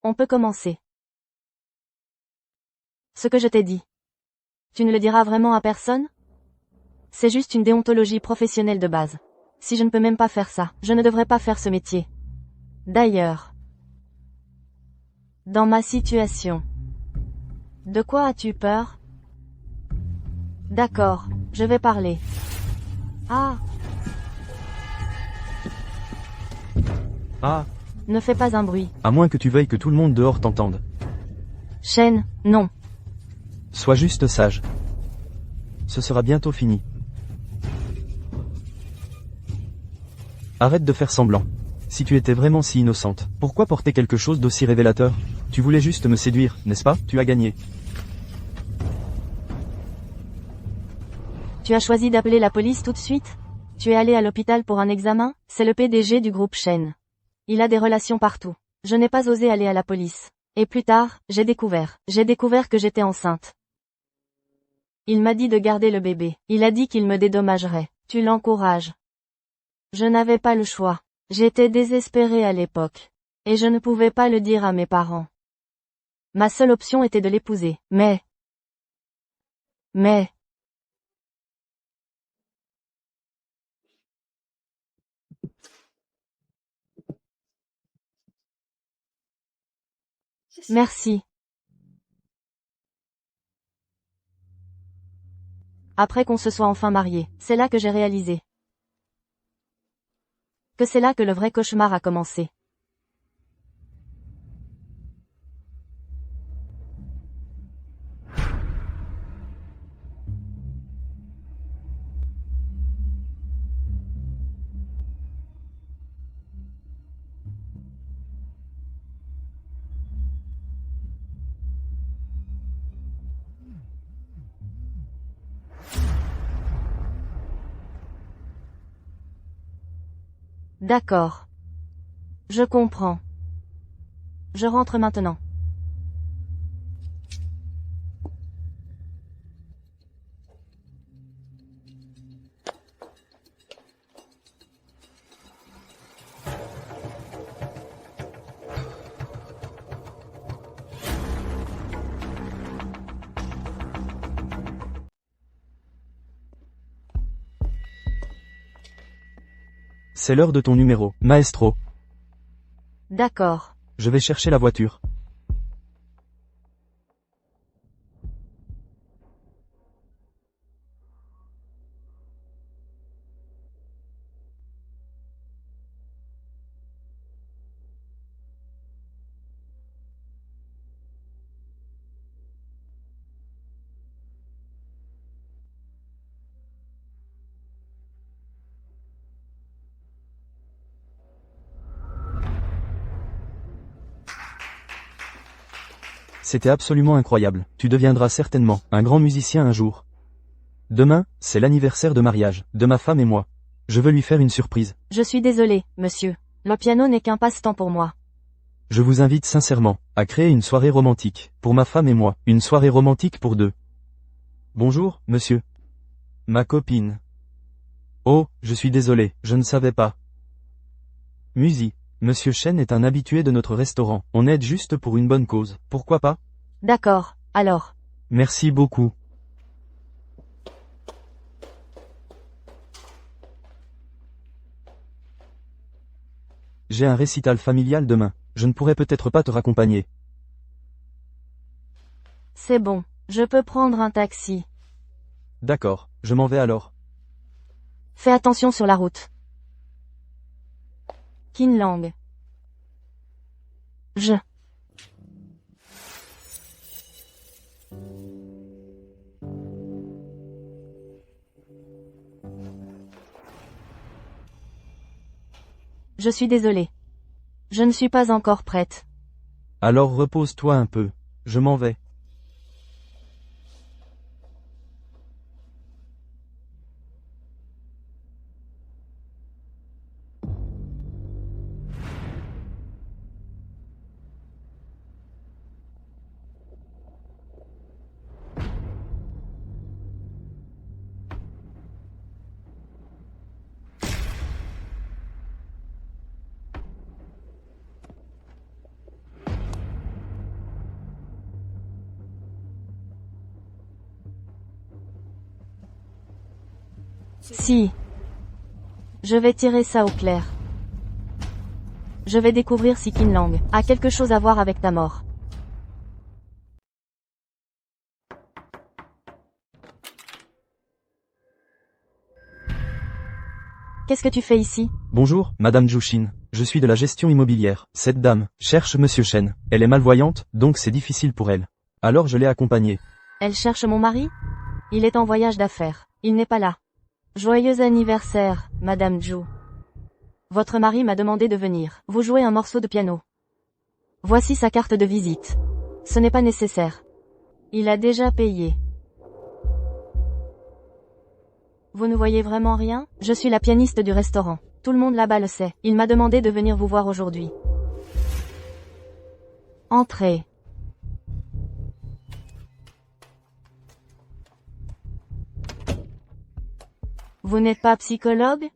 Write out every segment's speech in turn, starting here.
On peut commencer. Ce que je t'ai dit. Tu ne le diras vraiment à personne? C'est juste une déontologie professionnelle de base. Si je ne peux même pas faire ça, je ne devrais pas faire ce métier. D'ailleurs, dans ma situation, de quoi as-tu peur? D'accord, je vais parler. Ah, Ah, ne fais pas un bruit. à moins que tu veuilles que tout le monde dehors t'entende. Shen, non. Sois juste sage. Ce sera bientôt fini. Arrête de faire semblant. Si tu étais vraiment si innocente, pourquoi porter quelque chose d'aussi révélateur? Tu voulais juste me séduire, n'est-ce pas? Tu as gagné. Tu as choisi d'appeler la police tout de suite? Tu es allé à l'hôpital pour un examen? C'est le PDG du groupe Shen. Il a des relations partout. Je n'ai pas osé aller à la police. Et plus tard, j'ai découvert que j'étais enceinte. Il m'a dit de garder le bébé. Il a dit qu'il me dédommagerait. Tu l'encourages. Je n'avais pas le choix. J'étais désespérée à l'époque. Et je ne pouvais pas le dire à mes parents. Ma seule option était de l'épouser. Mais... Merci. Après qu'on se soit enfin mariés, c'est là que j'ai réalisé. Que c'est là que le vrai cauchemar a commencé. D'accord. Je comprends. Je rentre maintenant. C'est l'heure de ton numéro, maestro. D'accord. Je vais chercher la voiture. C'était absolument incroyable. Tu deviendras certainement un grand musicien un jour. Demain, c'est l'anniversaire de mariage, de ma femme et moi. Je veux lui faire une surprise. Je suis désolée, monsieur. Le piano n'est qu'un passe-temps pour moi. Je vous invite sincèrement à créer une soirée romantique, pour ma femme et moi, une soirée romantique pour deux. Bonjour, monsieur. Ma copine. Oh, je suis désolé, je ne savais pas. Musi, monsieur Shen est un habitué de notre restaurant, on aide juste pour une bonne cause, pourquoi pas? D'accord, alors. Merci beaucoup. J'ai un récital familial demain, je ne pourrai peut-être pas te raccompagner. C'est bon. Je peux prendre un taxi. D'accord, je m'en vais alors. Fais attention sur la route. Qin Lang. Je suis désolée. Je ne suis pas encore prête. Alors repose-toi un peu, je m'en vais. Si. Je vais tirer ça au clair. Je vais découvrir si Qin Lang a quelque chose à voir avec ta mort. Qu'est-ce que tu fais ici? Bonjour, Madame Jushin. Je suis de la gestion immobilière. Cette dame cherche Monsieur Shen. Elle est malvoyante, donc c'est difficile pour elle. Alors je l'ai accompagnée. Elle cherche mon mari? Il est en voyage d'affaires. Il n'est pas là. Joyeux anniversaire, Madame Zhu. Votre mari m'a demandé de venir. Vous jouez un morceau de piano. Voici sa carte de visite. Ce n'est pas nécessaire. Il a déjà payé. Vous ne voyez vraiment rien? Je suis la pianiste du restaurant. Tout le monde là-bas le sait. Il m'a demandé de venir vous voir aujourd'hui. Entrez. Vous n'êtes pas psychologue?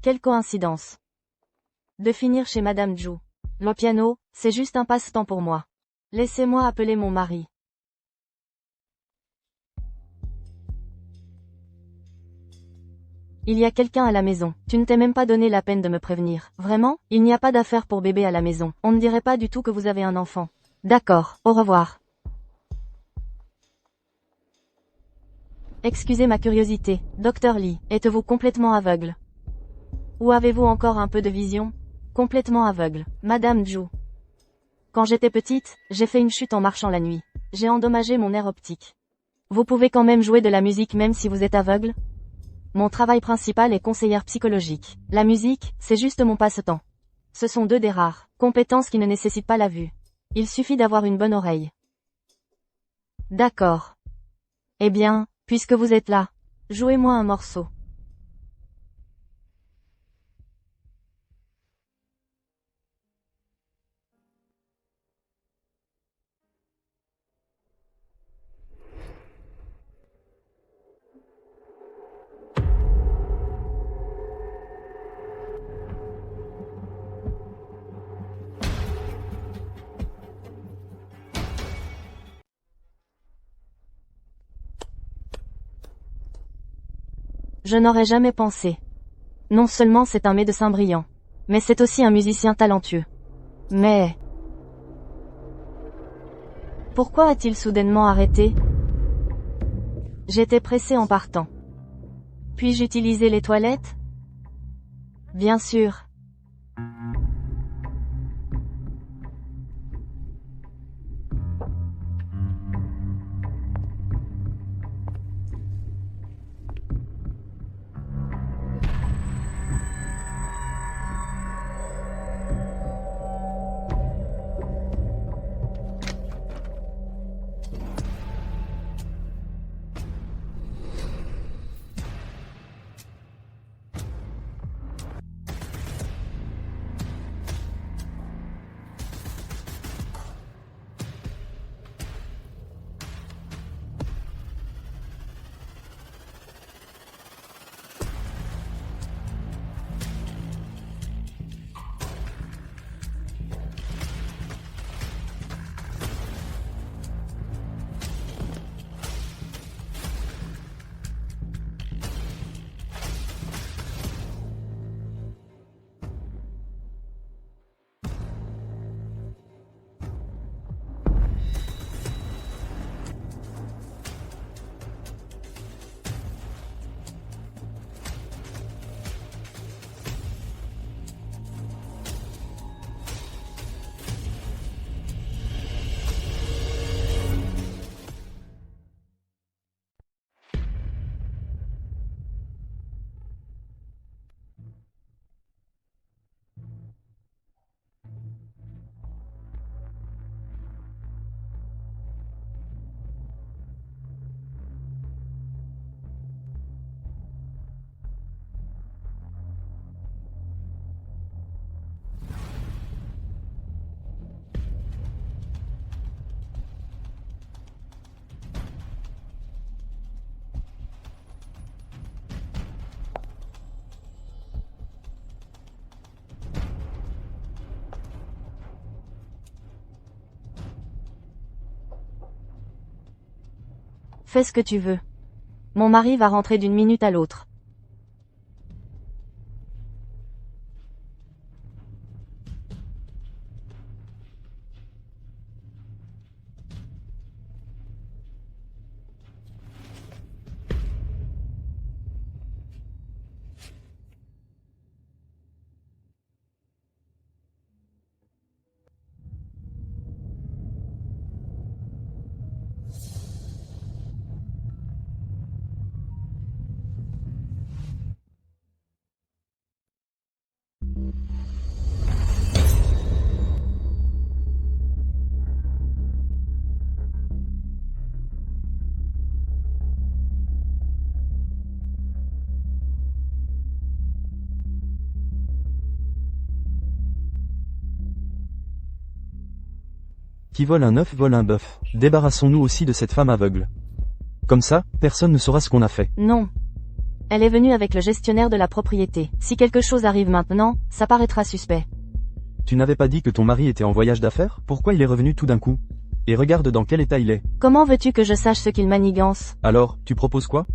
Quelle coïncidence. De finir chez Madame Zhu. Le piano, c'est juste un passe-temps pour moi. Laissez-moi appeler mon mari. Il y a quelqu'un à la maison. Tu ne t'es même pas donné la peine de me prévenir. Vraiment? Il n'y a pas d'affaire pour bébé à la maison. On ne dirait pas du tout que vous avez un enfant. D'accord, au revoir. Excusez ma curiosité, Dr Lee, êtes-vous complètement aveugle? Ou avez-vous encore un peu de vision? Complètement aveugle, Madame Zhu. Quand j'étais petite, j'ai fait une chute en marchant la nuit. J'ai endommagé mon nerf optique. Vous pouvez quand même jouer de la musique même si vous êtes aveugle? Mon travail principal est conseillère psychologique. La musique, c'est juste mon passe-temps. Ce sont deux des rares compétences qui ne nécessitent pas la vue. Il suffit d'avoir une bonne oreille. D'accord. Eh bien, puisque vous êtes là, jouez-moi un morceau. Je n'aurais jamais pensé. Non seulement c'est un médecin brillant, mais c'est aussi un musicien talentueux. Mais... pourquoi a-t-il soudainement arrêté? J'étais pressé en partant. Puis-je utiliser les toilettes? Bien sûr. Fais ce que tu veux. Mon mari va rentrer d'une minute à l'autre. Qui vole un œuf vole un bœuf. Débarrassons-nous aussi de cette femme aveugle. Comme ça, personne ne saura ce qu'on a fait. Non. Elle est venue avec le gestionnaire de la propriété. Si quelque chose arrive maintenant, ça paraîtra suspect. Tu n'avais pas dit que ton mari était en voyage d'affaires? Pourquoi il est revenu tout d'un coup? Et regarde dans quel état il est. Comment veux-tu que je sache ce qu'il manigance? Alors, tu proposes quoi?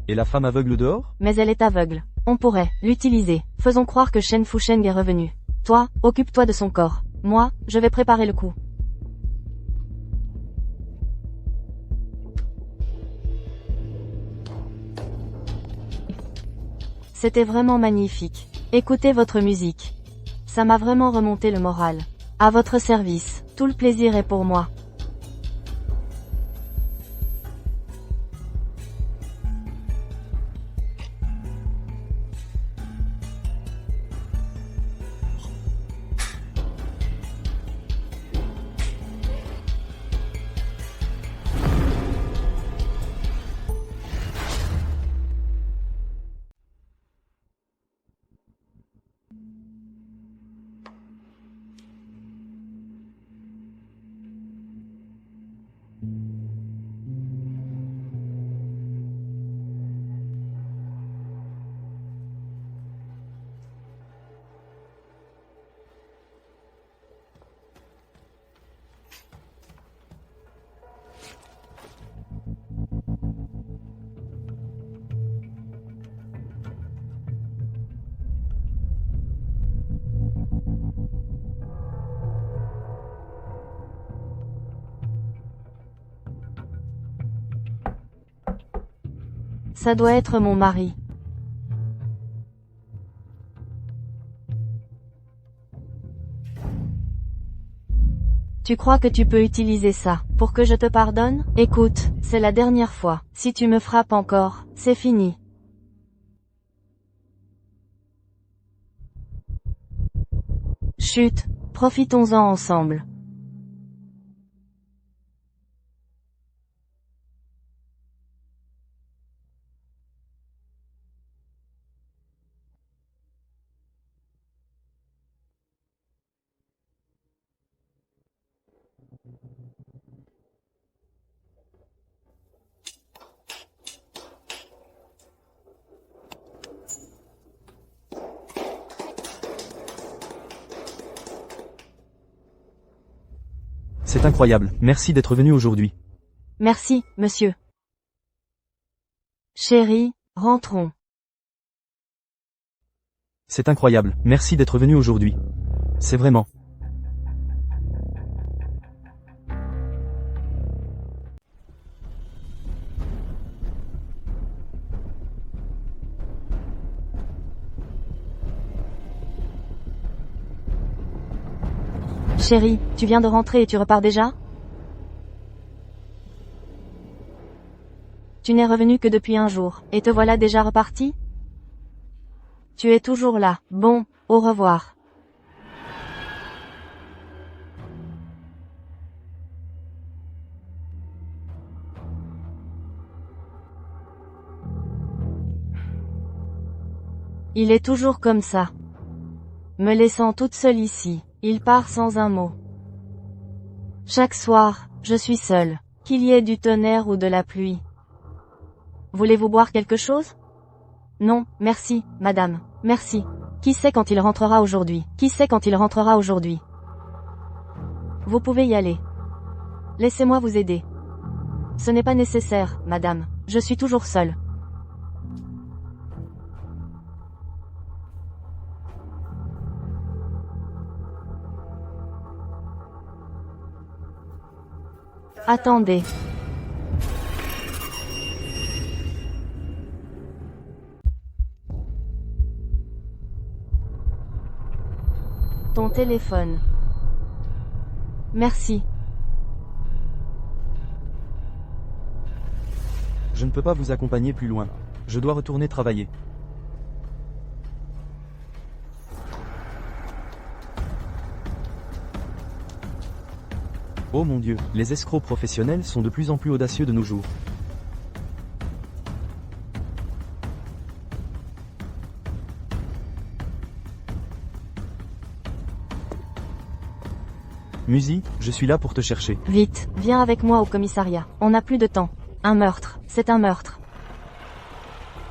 Et la femme aveugle dehors? Mais elle est aveugle. On pourrait l'utiliser. Faisons croire que Shen Fusheng est revenu. Toi, occupe-toi de son corps. Moi, je vais préparer le coup. C'était vraiment magnifique. Écoutez votre musique. Ça m'a vraiment remonté le moral. À votre service. Tout le plaisir est pour moi. Ça doit être mon mari. Tu crois que tu peux utiliser ça pour que je te pardonne? Écoute, c'est la dernière fois. Si tu me frappes encore, c'est fini. Chut, profitons-en ensemble. C'est incroyable, merci d'être venu aujourd'hui. Merci, monsieur. Chérie, rentrons. C'est incroyable, merci d'être venu aujourd'hui. C'est vraiment. Chérie, tu viens de rentrer et tu repars déjà? Tu n'es revenu que depuis un jour, et te voilà déjà reparti? Tu es toujours là. Bon, au revoir. Il est toujours comme ça. Me laissant toute seule ici. Il part sans un mot. Chaque soir, je suis seule. Qu'il y ait du tonnerre ou de la pluie. Voulez-vous boire quelque chose? Non, merci, madame. Merci. Qui sait quand il rentrera aujourd'hui? Qui sait quand il rentrera aujourd'hui? Vous pouvez y aller. Laissez-moi vous aider. Ce n'est pas nécessaire, madame. Je suis toujours seule. Attendez. Ton téléphone. Merci. Je ne peux pas vous accompagner plus loin. Je dois retourner travailler. Oh mon Dieu, les escrocs professionnels sont de plus en plus audacieux de nos jours. Musi, je suis là pour te chercher. Vite, viens avec moi au commissariat. On n'a plus de temps. Un meurtre. C'est un meurtre.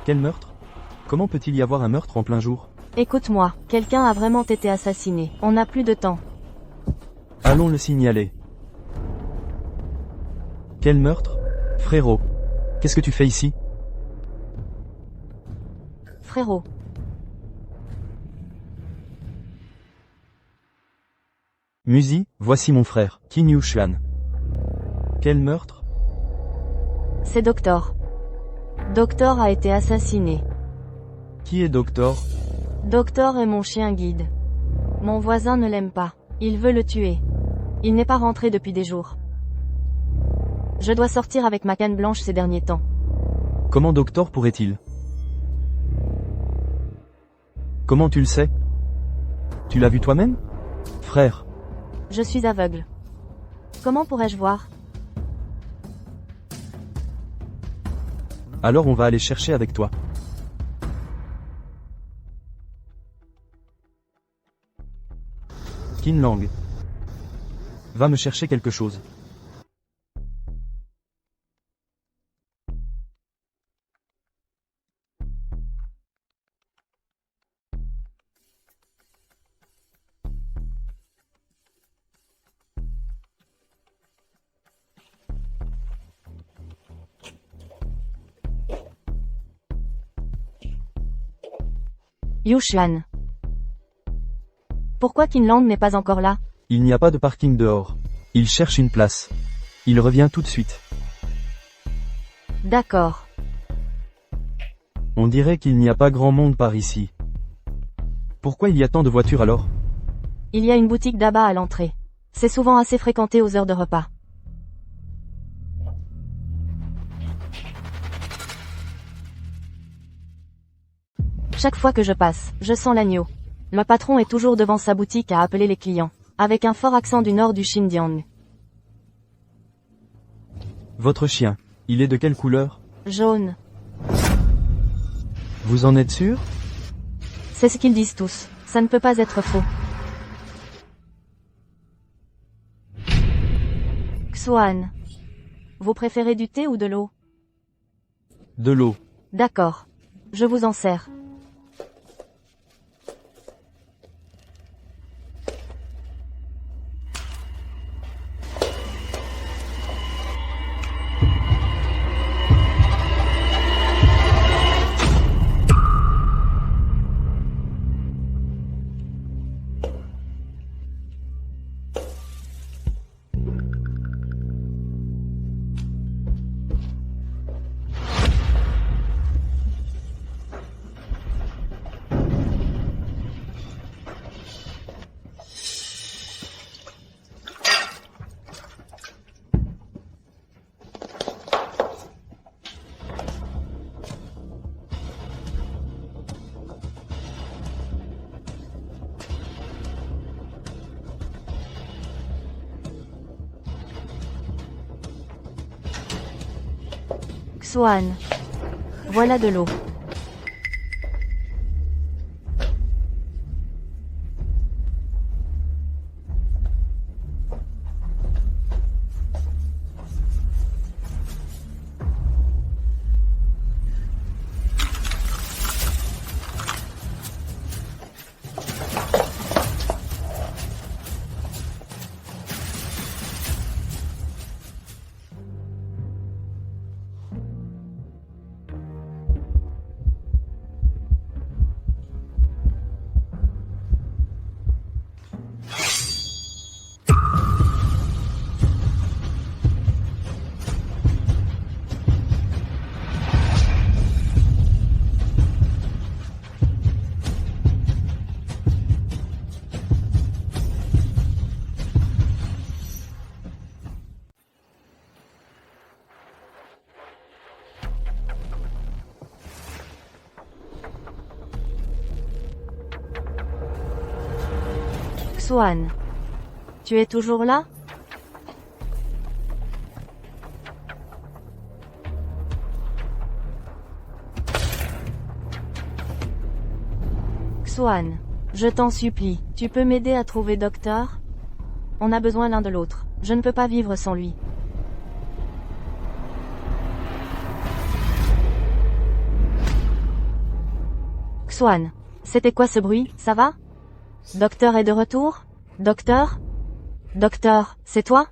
Quel meurtre? Comment peut-il y avoir un meurtre en plein jour? Écoute-moi, quelqu'un a vraiment été assassiné. On n'a plus de temps. Allons le signaler. Quel meurtre? Frérot. Qu'est-ce que tu fais ici? Frérot. Musi, voici mon frère, Qin Yushuan. Quel meurtre? C'est Doctor. Doctor a été assassiné. Qui est Doctor? Doctor est mon chien guide. Mon voisin ne l'aime pas. Il veut le tuer. Il n'est pas rentré depuis des jours. Je dois sortir avec ma canne blanche ces derniers temps. Comment Doctor pourrait-il? Comment tu le sais? Tu l'as vu toi-même? Frère. Je suis aveugle. Comment pourrais-je voir? Alors on va aller chercher avec toi. Qin Lang. Va me chercher quelque chose. Yushuan. Pourquoi Kinland n'est pas encore là? Il n'y a pas de parking dehors. Il cherche une place. Il revient tout de suite. D'accord. On dirait qu'il n'y a pas grand monde par ici. Pourquoi il y a tant de voitures alors? Il y a une boutique d'abat à l'entrée. C'est souvent assez fréquenté aux heures de repas. Chaque fois que je passe, je sens l'agneau. Le patron est toujours devant sa boutique à appeler les clients, avec un fort accent du nord du Xinjiang. Votre chien, il est de quelle couleur? Jaune. Vous en êtes sûr? C'est ce qu'ils disent tous. Ça ne peut pas être faux. Xuan. Vous préférez du thé ou de l'eau? De l'eau. D'accord. Je vous en sers. Xuan. Voilà de l'eau. Xuan. Tu es toujours là? Xuan. Je t'en supplie, tu peux m'aider à trouver Docteur? On a besoin l'un de l'autre. Je ne peux pas vivre sans lui. Xuan. C'était quoi ce bruit, ça va? Docteur est de retour? Docteur? Docteur, c'est toi?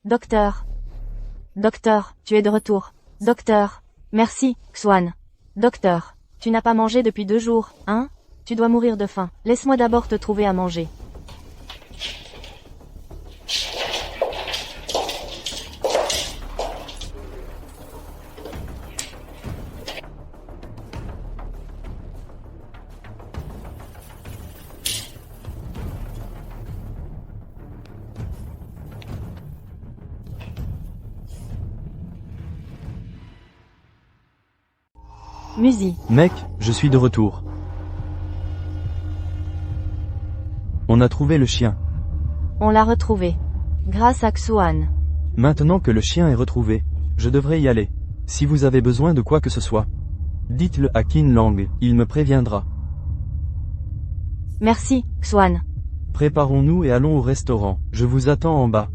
Docteur. Docteur, tu es de retour. Docteur. Merci, Xuan. Docteur. Tu n'as pas mangé depuis 2 jours, hein? Tu dois mourir de faim. Laisse-moi d'abord te trouver à manger. Musi. Mec, je suis de retour. On a trouvé le chien. On l'a retrouvé. Grâce à Xuan. Maintenant que le chien est retrouvé, je devrais y aller. Si vous avez besoin de quoi que ce soit, dites-le à Qin Lang, il me préviendra. Merci, Xuan. Préparons-nous et allons au restaurant. Je vous attends en bas.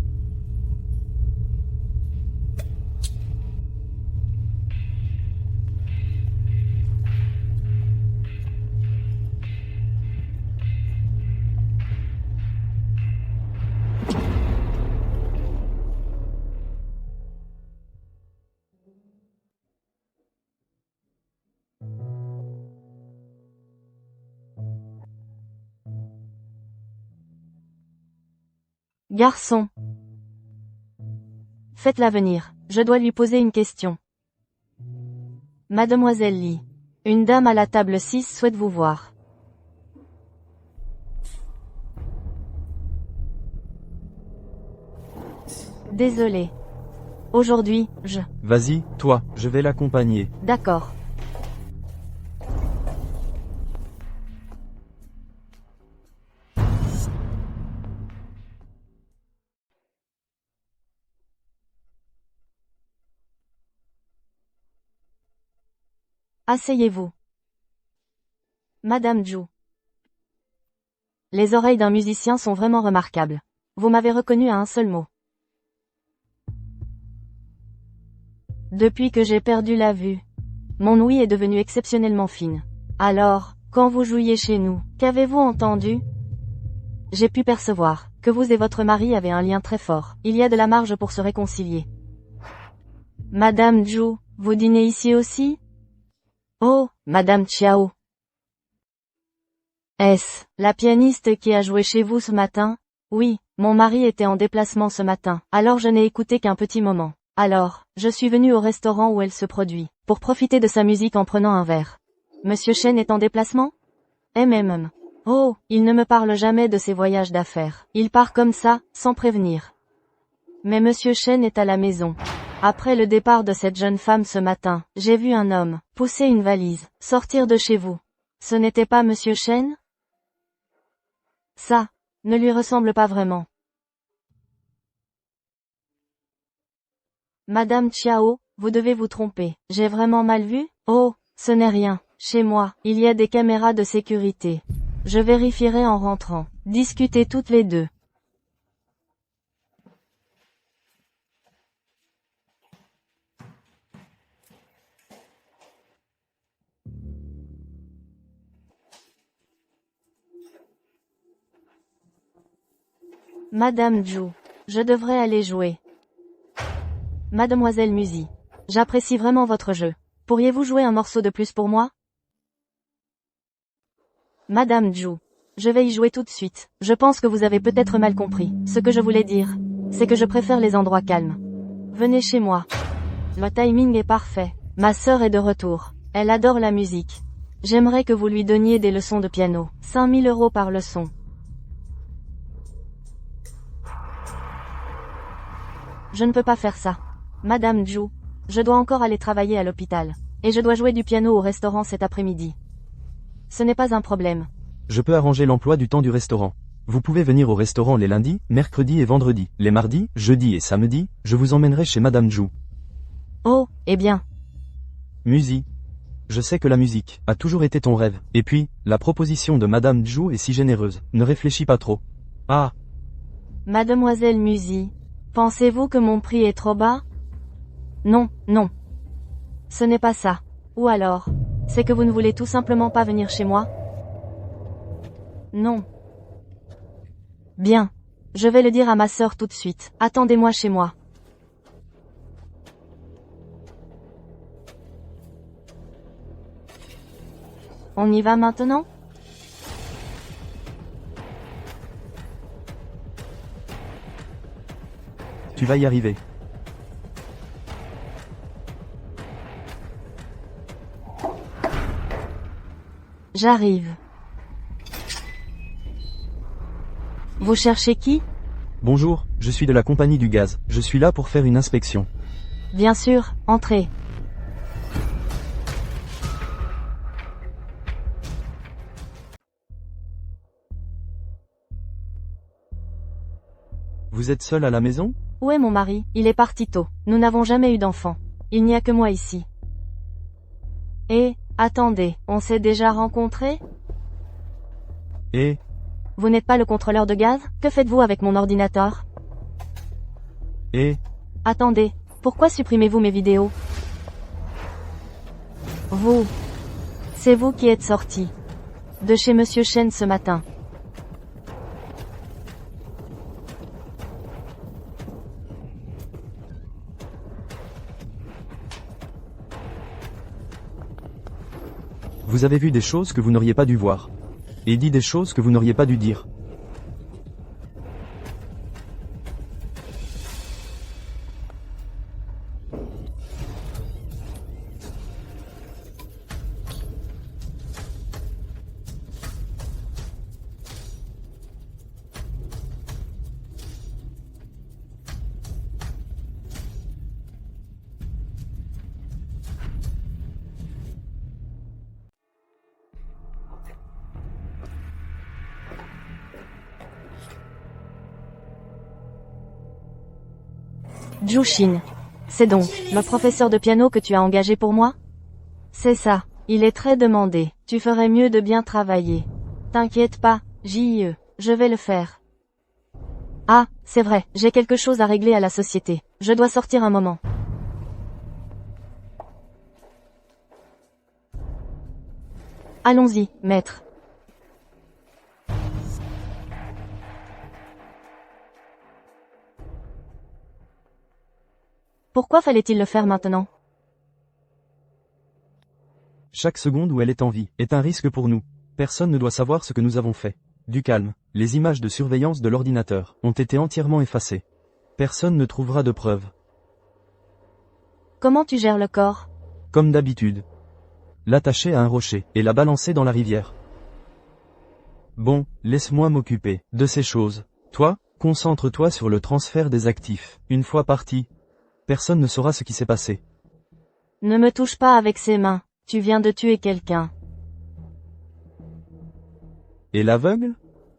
Garçon. Faites-la venir. Je dois lui poser une question. Mademoiselle Lee. Une dame à la table 6 souhaite vous voir. Désolé. Aujourd'hui, Vas-y, toi, je vais l'accompagner. D'accord. Asseyez-vous. Madame Zhu. Les oreilles d'un musicien sont vraiment remarquables. Vous m'avez reconnu à un seul mot. Depuis que j'ai perdu la vue, mon ouïe est devenue exceptionnellement fine. Alors, quand vous jouiez chez nous, qu'avez-vous entendu? J'ai pu percevoir que vous et votre mari avez un lien très fort. Il y a de la marge pour se réconcilier. Madame Zhu, vous dînez ici aussi? Oh, Madame Chiao. Est-ce la pianiste qui a joué chez vous ce matin? Oui, mon mari était en déplacement ce matin, alors je n'ai écouté qu'un petit moment. Alors, je suis venue au restaurant où elle se produit, pour profiter de sa musique en prenant un verre. Monsieur Chen est en déplacement? Oh, il ne me parle jamais de ses voyages d'affaires. Il part comme ça, sans prévenir. Mais Monsieur Chen est à la maison. Après le départ de cette jeune femme ce matin, j'ai vu un homme pousser une valise, sortir de chez vous. Ce n'était pas Monsieur Chen? Ça ne lui ressemble pas vraiment. Madame Chiao, vous devez vous tromper. J'ai vraiment mal vu? Oh, ce n'est rien. Chez moi, il y a des caméras de sécurité. Je vérifierai en rentrant. Discutez toutes les deux. Madame Zhu, je devrais aller jouer. Mademoiselle Musi, j'apprécie vraiment votre jeu. Pourriez-vous jouer un morceau de plus pour moi? Madame Zhu, je vais y jouer tout de suite. Je pense que vous avez peut-être mal compris. Ce que je voulais dire, c'est que je préfère les endroits calmes. Venez chez moi. Le timing est parfait. Ma sœur est de retour. Elle adore la musique. J'aimerais que vous lui donniez des leçons de piano. 5 000 € par leçon. Je ne peux pas faire ça. Madame Zhu, je dois encore aller travailler à l'hôpital. Et je dois jouer du piano au restaurant cet après-midi. Ce n'est pas un problème. Je peux arranger l'emploi du temps du restaurant. Vous pouvez venir au restaurant les lundis, mercredis et vendredis. Les mardis, jeudis et samedis, je vous emmènerai chez Madame Zhou. Oh, eh bien. Musique. Je sais que la musique a toujours été ton rêve. Et puis, la proposition de Madame Zhou est si généreuse. Ne réfléchis pas trop. Ah, Mademoiselle Musy, pensez-vous que mon prix est trop bas? Non, non. Ce n'est pas ça. Ou alors, c'est que vous ne voulez tout simplement pas venir chez moi? Non. Bien. Je vais le dire à ma sœur tout de suite. Attendez-moi chez moi. On y va maintenant? tu vas y arriver. J'arrive. Vous cherchez qui? Bonjour, je suis de la compagnie du gaz. Je suis là pour faire une inspection. Bien sûr, entrez. Vous êtes seul à la maison? Où est mon mari? Il est parti tôt. Nous n'avons jamais eu d'enfant. Il n'y a que moi ici. Et, attendez, on s'est déjà rencontrés? Et, Vous n'êtes pas le contrôleur de gaz? Que faites-vous avec mon ordinateur? et, Attendez, pourquoi supprimez-vous mes vidéos? Vous. C'est vous qui êtes sorti de chez Monsieur Chen ce matin. vous avez vu des choses que vous n'auriez pas dû voir. Et dit des choses que vous n'auriez pas dû dire. Jushin. C'est donc le professeur de piano que tu as engagé pour moi? C'est ça. Il est très demandé. Tu ferais mieux de bien travailler. T'inquiète pas, JIE. Je vais le faire. Ah, c'est vrai, j'ai quelque chose à régler à la société. Je dois sortir un moment. Allons-y, maître. Pourquoi fallait-il le faire maintenant? Chaque seconde où elle est en vie est un risque pour nous. Personne ne doit savoir ce que nous avons fait. Du calme. Les images de surveillance de l'ordinateur ont été entièrement effacées. Personne ne trouvera de preuves. Comment tu gères le corps? Comme d'habitude. L'attacher à un rocher et la balancer dans la rivière. Bon, laisse-moi m'occuper de ces choses. Toi, concentre-toi sur le transfert des actifs. Une fois parti, personne ne saura ce qui s'est passé. Ne me touche pas avec ses mains. Tu viens de tuer quelqu'un. Et l'aveugle?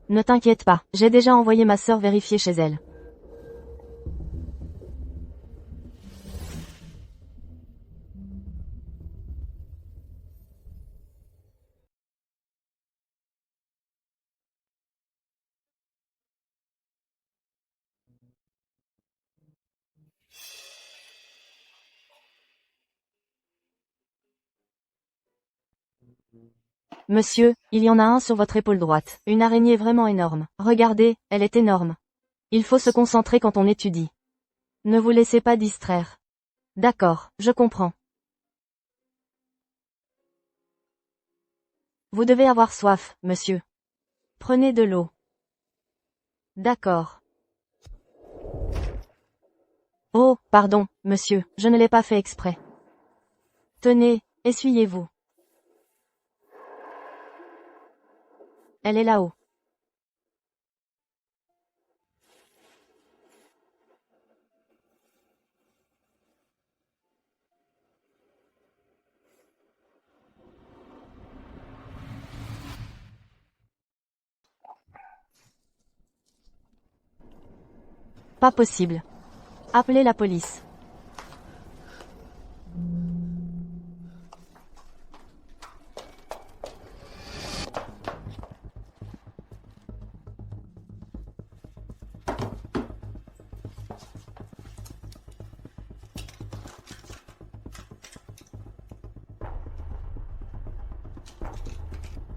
Ne t'inquiète pas, j'ai déjà envoyé ma sœur vérifier chez elle. Monsieur, il y en a un sur votre épaule droite. Une araignée vraiment énorme. Regardez, elle est énorme. Il faut se concentrer quand on étudie. Ne vous laissez pas distraire. D'accord, je comprends. Vous devez avoir soif, monsieur. Prenez de l'eau. D'accord. Oh, pardon, monsieur, je ne l'ai pas fait exprès. Tenez, essuyez-vous. Elle est là-haut. Pas possible. Appelez la police.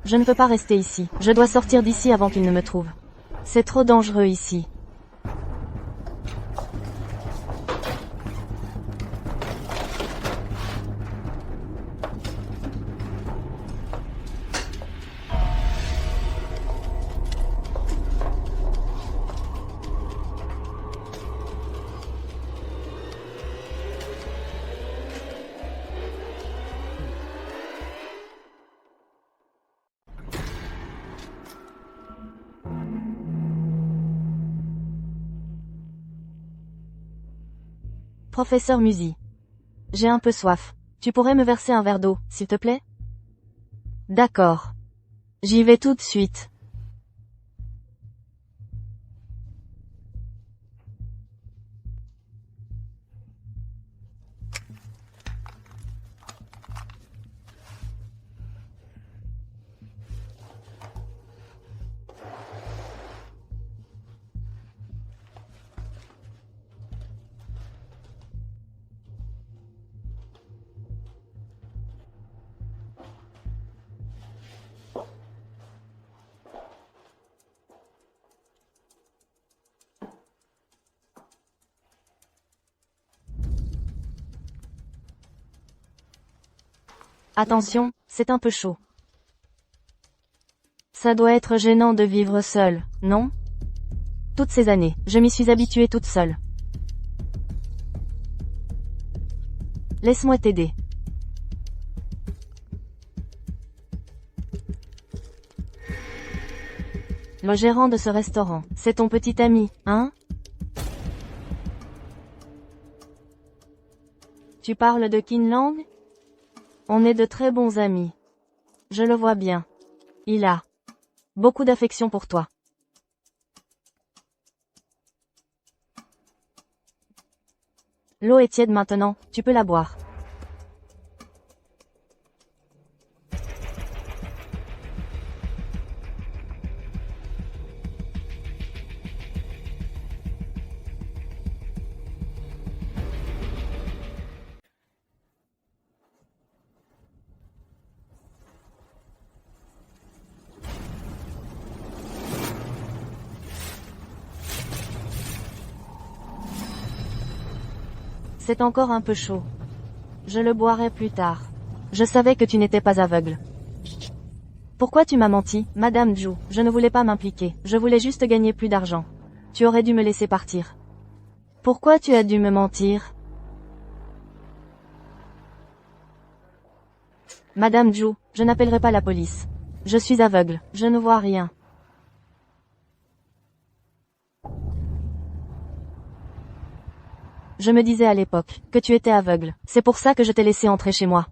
Je ne peux pas rester ici. Je dois sortir d'ici avant qu'il ne me trouve. C'est trop dangereux ici. Professeur Musi. J'ai un peu soif. Tu pourrais me verser un verre d'eau, s'il te plaît? D'accord. J'y vais tout de suite. Attention, c'est un peu chaud. Ça doit être gênant de vivre seule, non? Toutes ces années, je m'y suis habituée toute seule. Laisse-moi t'aider. Le gérant de ce restaurant, c'est ton petit ami, hein? Tu parles de Qin Lang? On est de très bons amis. Je le vois bien. Il a beaucoup d'affection pour toi. L'eau est tiède maintenant, tu peux la boire. C'est encore un peu chaud. Je le boirai plus tard. Je savais que tu n'étais pas aveugle. Pourquoi tu m'as menti, Madame Zhu? Je ne voulais pas m'impliquer, je voulais juste gagner plus d'argent. Tu aurais dû me laisser partir. Pourquoi tu as dû me mentir? Madame Zhu, je n'appellerai pas la police. Je suis aveugle, je ne vois rien. Je me disais à l'époque que tu étais aveugle. C'est pour ça que je t'ai laissé entrer chez moi.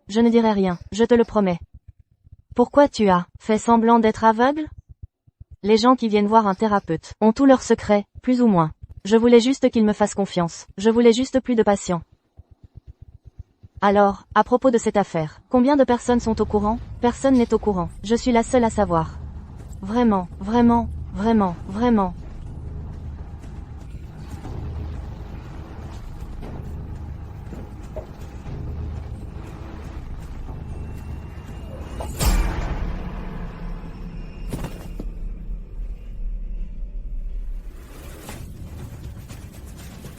Je ne dirai rien, je te le promets. Pourquoi tu as fait semblant d'être aveugle? Les gens qui viennent voir un thérapeute ont tous leurs secrets, plus ou moins. Je voulais juste qu'ils me fassent confiance. Je voulais juste plus de patients. Alors, à propos de cette affaire, combien de personnes sont au courant? Personne n'est au courant. Je suis la seule à savoir. Vraiment, vraiment, vraiment, vraiment.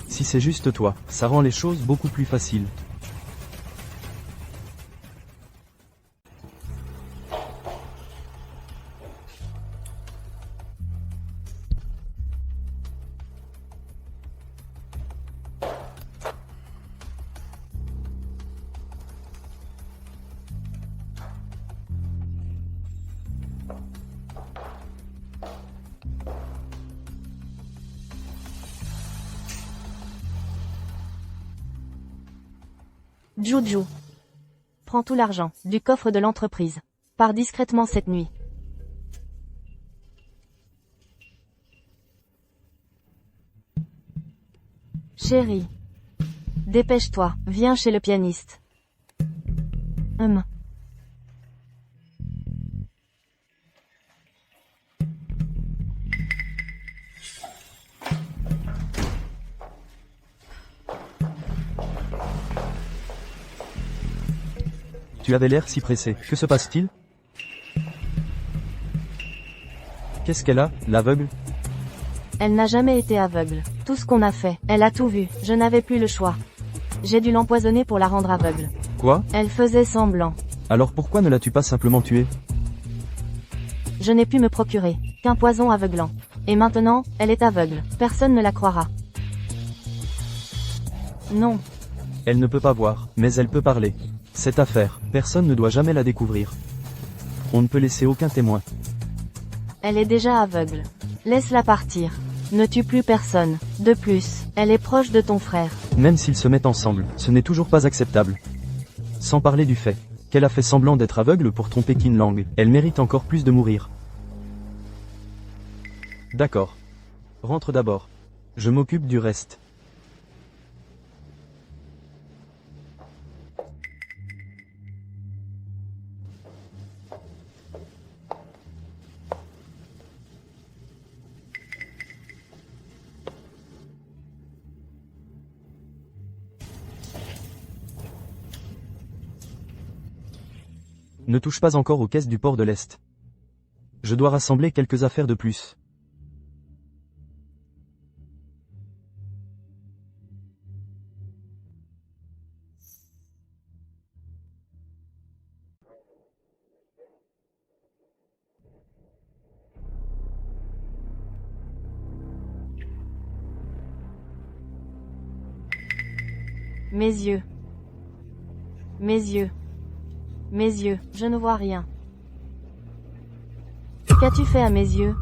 Si c'est juste toi, ça rend les choses beaucoup plus faciles. Zhu. Prends tout l'argent du coffre de l'entreprise. Pars discrètement cette nuit. Chérie. Dépêche-toi, viens chez le pianiste. Tu avais l'air si pressé. Que se passe-t-il? Qu'est-ce qu'elle a, l'aveugle? Elle n'a jamais été aveugle. Tout ce qu'on a fait, elle a tout vu. Je n'avais plus le choix. J'ai dû l'empoisonner pour la rendre aveugle. Quoi? Elle faisait semblant. Alors pourquoi ne l'as-tu pas simplement tuée? Je n'ai pu me procurer qu'un poison aveuglant. Et maintenant, elle est aveugle. Personne ne la croira. Non. Elle ne peut pas voir, mais elle peut parler. Cette affaire, personne ne doit jamais la découvrir. On ne peut laisser aucun témoin. Elle est déjà aveugle. Laisse-la partir. Ne tue plus personne. De plus, elle est proche de ton frère. Même s'ils se mettent ensemble, ce n'est toujours pas acceptable. Sans parler du fait qu'elle a fait semblant d'être aveugle pour tromper Qin Lang, elle mérite encore plus de mourir. D'accord. Rentre d'abord. Je m'occupe du reste. Ne touche pas encore aux caisses du port de l'Est. Je dois rassembler quelques affaires de plus. Mes yeux. Mes yeux. Mes yeux, je ne vois rien. Qu'as-tu fait à mes yeux?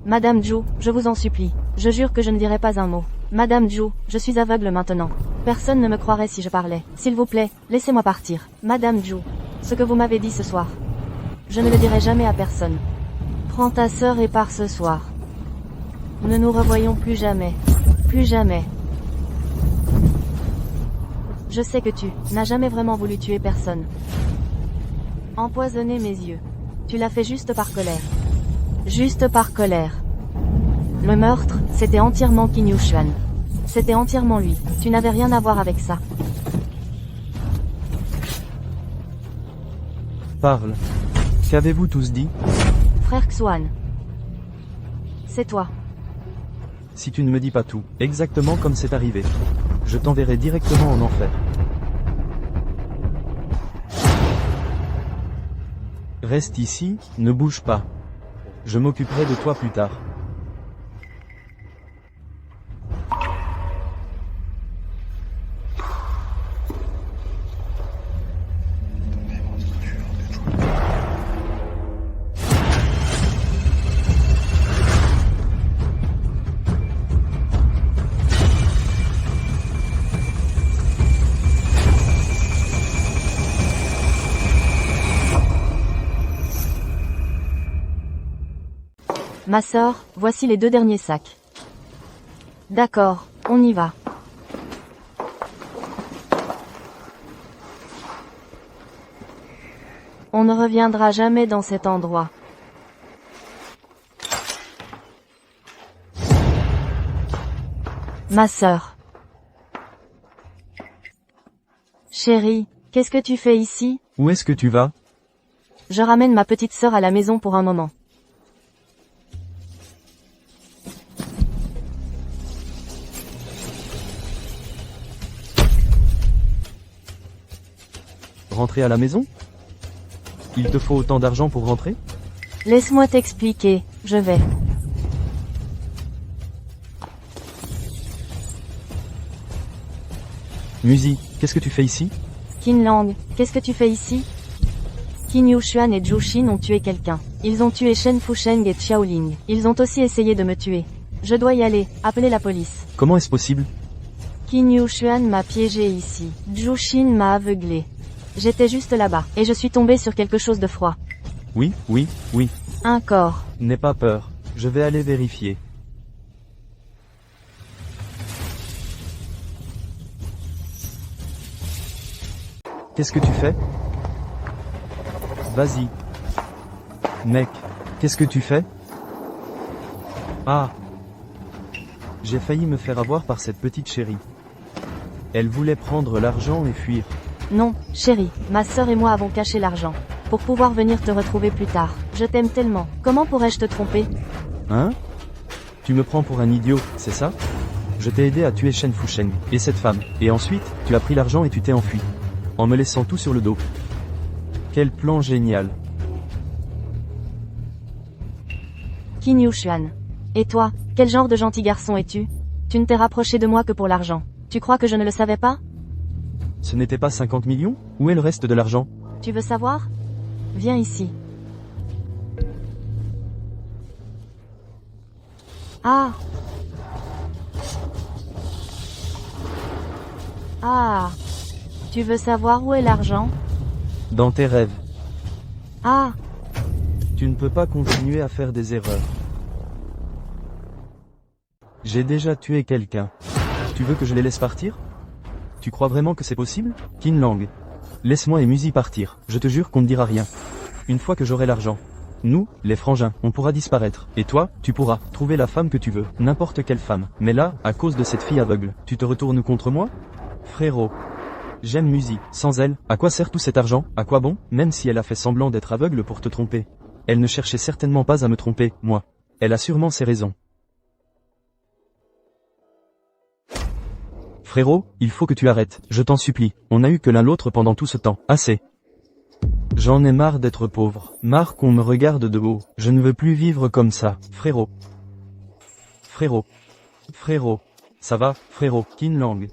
Madame Zhu, je vous en supplie. Je jure que je ne dirai pas un mot. Madame Zhu, je suis aveugle maintenant. Personne ne me croirait si je parlais. S'il vous plaît, laissez-moi partir. Madame Zhu, ce que vous m'avez dit ce soir, je ne le dirai jamais à personne. Prends ta sœur et pars ce soir. Ne nous revoyons plus jamais. Plus jamais. Je sais que tu n'as jamais vraiment voulu tuer personne. Empoisonner mes yeux. Tu l'as fait juste par colère. Juste par colère. Le meurtre, c'était entièrement Qin Yuxuan. C'était entièrement lui. Tu n'avais rien à voir avec ça. Parle. Qu'avez-vous tous dit? Frère Xuan. C'est toi. Si tu ne me dis pas tout, exactement comme c'est arrivé, je t'enverrai directement en enfer. Reste ici, ne bouge pas. Je m'occuperai de toi plus tard. Ma sœur, voici les 2 derniers sacs. D'accord, on y va. On ne reviendra jamais dans cet endroit. Ma sœur. Chérie, qu'est-ce que tu fais ici? Où est-ce que tu vas? Je ramène ma petite sœur à la maison pour un moment. Rentrer à la maison? Il te faut autant d'argent pour rentrer? Laisse-moi t'expliquer, je vais. Musi, qu'est-ce que tu fais ici? Qin Lang, qu'est-ce que tu fais ici? Qin Yuxuan et Zhu Xin ont tué quelqu'un. Ils ont tué Shen Fusheng et Xiaoling. Ils ont aussi essayé de me tuer. Je dois y aller, appelez la police. Comment est-ce possible? Qin Yuxuan m'a piégé ici. Zhu Xin m'a aveuglé. J'étais juste là-bas, et je suis tombé sur quelque chose de froid. Oui, oui, oui. Un corps. N'aie pas peur, je vais aller vérifier. Qu'est-ce que tu fais? Vas-y. Mec, qu'est-ce que tu fais? Ah. J'ai failli me faire avoir par cette petite chérie. Elle voulait prendre l'argent et fuir. Non, chérie, ma sœur et moi avons caché l'argent. Pour pouvoir venir te retrouver plus tard. Je t'aime tellement. Comment pourrais-je te tromper? Hein? Tu me prends pour un idiot, c'est ça? Je t'ai aidé à tuer Shen Fusheng, et cette femme. Et ensuite, tu as pris l'argent et tu t'es enfui. En me laissant tout sur le dos. Quel plan génial. Qin Yushuan. Et toi, quel genre de gentil garçon es-tu? Tu ne t'es rapproché de moi que pour l'argent. Tu crois que je ne le savais pas? Ce n'était pas 50 millions? Où est le reste de l'argent? Tu veux savoir? Viens ici. Ah! Ah! Tu veux savoir où est l'argent? Dans tes rêves. Ah! Tu ne peux pas continuer à faire des erreurs. J'ai déjà tué quelqu'un. Tu veux que je les laisse partir? Tu crois vraiment que c'est possible? Qin Lang. Laisse-moi et Musi partir, je te jure qu'on ne dira rien. Une fois que j'aurai l'argent. Nous, les frangins, on pourra disparaître. Et toi, tu pourras trouver la femme que tu veux, n'importe quelle femme. Mais là, à cause de cette fille aveugle, tu te retournes contre moi? Frérot. J'aime Musi, sans elle, à quoi sert tout cet argent? À quoi bon? Même si elle a fait semblant d'être aveugle pour te tromper. Elle ne cherchait certainement pas à me tromper, moi. Elle a sûrement ses raisons. Frérot, il faut que tu arrêtes, je t'en supplie. On n'a eu que l'un l'autre pendant tout ce temps. Assez. J'en ai marre d'être pauvre. Marre qu'on me regarde de haut. Je ne veux plus vivre comme ça. Frérot. Frérot. Frérot. Ça va, frérot, Qin Lang.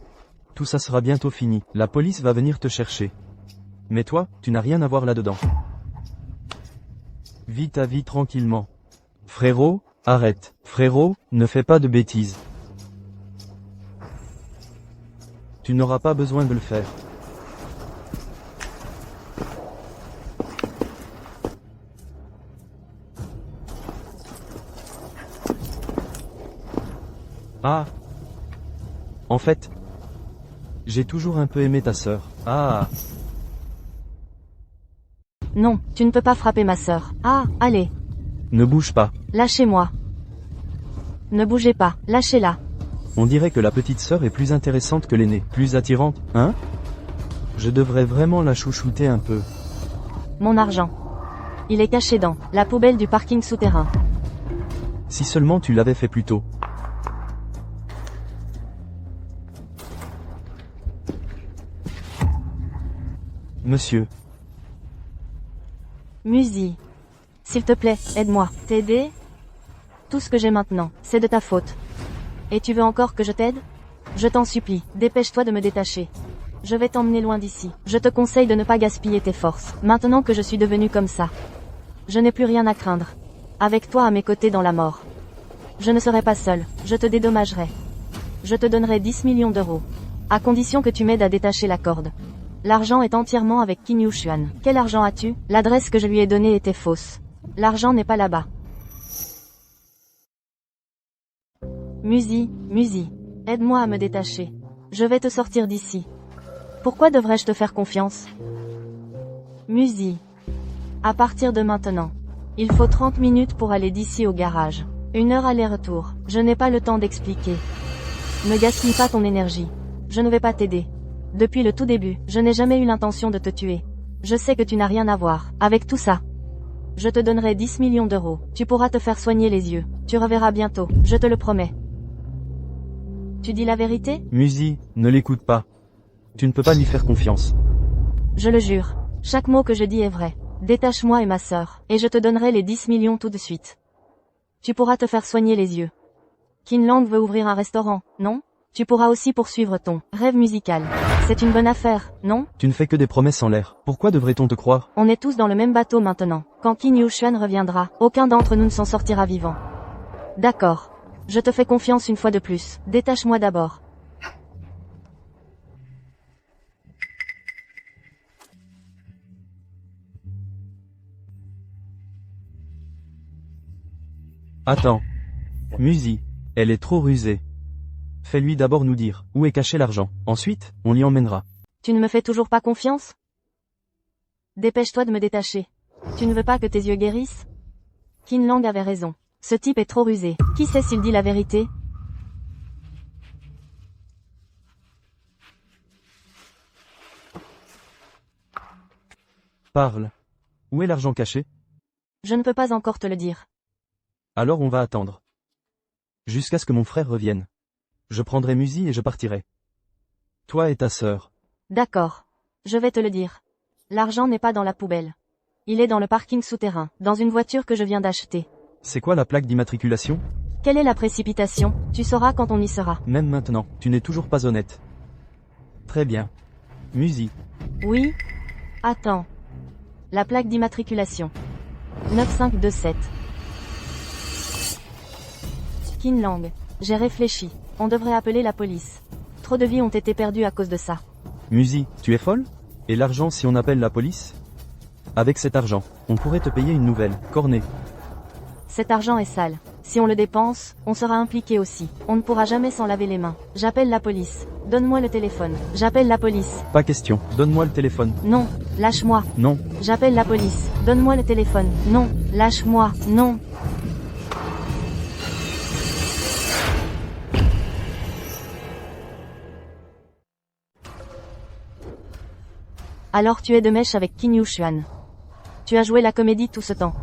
Tout ça sera bientôt fini. La police va venir te chercher. Mais toi, tu n'as rien à voir là-dedans. Vis ta vie tranquillement. Frérot, arrête. Frérot, ne fais pas de bêtises. Tu n'auras pas besoin de le faire. Ah. En fait, j'ai toujours un peu aimé ta sœur. Ah. Non, tu ne peux pas frapper ma sœur. Ah, allez. Ne bouge pas. Lâchez-moi. Ne bougez pas, lâchez-la. On dirait que la petite sœur est plus intéressante que l'aînée. Plus attirante, hein? Je devrais vraiment la chouchouter un peu. Mon argent. Il est caché dans la poubelle du parking souterrain. Si seulement tu l'avais fait plus tôt. Monsieur. Musi. S'il te plaît, aide-moi. T'aider? Tout ce que j'ai maintenant, c'est de ta faute. Et tu veux encore que je t'aide? Je t'en supplie, dépêche-toi de me détacher. Je vais t'emmener loin d'ici. Je te conseille de ne pas gaspiller tes forces, maintenant que je suis devenue comme ça. Je n'ai plus rien à craindre. Avec toi à mes côtés dans la mort. Je ne serai pas seule, je te dédommagerai. Je te donnerai 10 millions d'euros. À condition que tu m'aides à détacher la corde. L'argent est entièrement avec Qin Yushuan. Quel argent as-tu? L'adresse que je lui ai donnée était fausse. L'argent n'est pas là-bas. Musi, aide-moi à me détacher. Je vais te sortir d'ici. Pourquoi devrais-je te faire confiance? Musi. À partir de maintenant. Il faut 30 minutes pour aller d'ici au garage. 1 heure aller-retour. Je n'ai pas le temps d'expliquer. Ne gaspille pas ton énergie. Je ne vais pas t'aider. Depuis le tout début, je n'ai jamais eu l'intention de te tuer. Je sais que tu n'as rien à voir avec tout ça. Je te donnerai 10 millions d'euros. Tu pourras te faire soigner les yeux. Tu reverras bientôt, je te le promets. Tu dis la vérité? Musi, ne l'écoute pas. Tu ne peux pas lui faire confiance. Je le jure. Chaque mot que je dis est vrai. Détache-moi et ma sœur, et je te donnerai les 10 millions tout de suite. Tu pourras te faire soigner les yeux. Qin Lang veut ouvrir un restaurant, non? Tu pourras aussi poursuivre ton rêve musical. C'est une bonne affaire, non? Tu ne fais que des promesses en l'air. Pourquoi devrait-on te croire? On est tous dans le même bateau maintenant. Quand Qin Yushuan reviendra, aucun d'entre nous ne s'en sortira vivant. D'accord. Je te fais confiance une fois de plus. Détache-moi d'abord. Attends. Musi. Elle est trop rusée. Fais-lui d'abord nous dire où est caché l'argent. Ensuite, on l'y emmènera. Tu ne me fais toujours pas confiance? Dépêche-toi de me détacher. Tu ne veux pas que tes yeux guérissent? Qin Lang avait raison. Ce type est trop rusé. Qui sait s'il dit la vérité? Parle. Où est l'argent caché? Je ne peux pas encore te le dire. Alors on va attendre. Jusqu'à ce que mon frère revienne. Je prendrai Musi et je partirai. Toi et ta sœur. D'accord. Je vais te le dire. L'argent n'est pas dans la poubelle. Il est dans le parking souterrain, dans une voiture que je viens d'acheter. C'est quoi la plaque d'immatriculation? Quelle est la précipitation? Tu sauras quand on y sera. Même maintenant, tu n'es toujours pas honnête. Très bien. Musi. Oui? Attends. La plaque d'immatriculation. 9527. Qin Lang. J'ai réfléchi. On devrait appeler la police. Trop de vies ont été perdues à cause de ça. Musi, tu es folle? Et l'argent si on appelle la police? Avec cet argent, on pourrait te payer une nouvelle, cornée. Cet argent est sale. Si on le dépense, on sera impliqué aussi. On ne pourra jamais s'en laver les mains. J'appelle la police. Donne-moi le téléphone. J'appelle la police. Pas question, donne-moi le téléphone. Non, lâche-moi. Non. J'appelle la police. Donne-moi le téléphone. Non, lâche-moi. Non. Alors tu es de mèche avec Qin Yushuan. Tu as joué la comédie tout ce temps.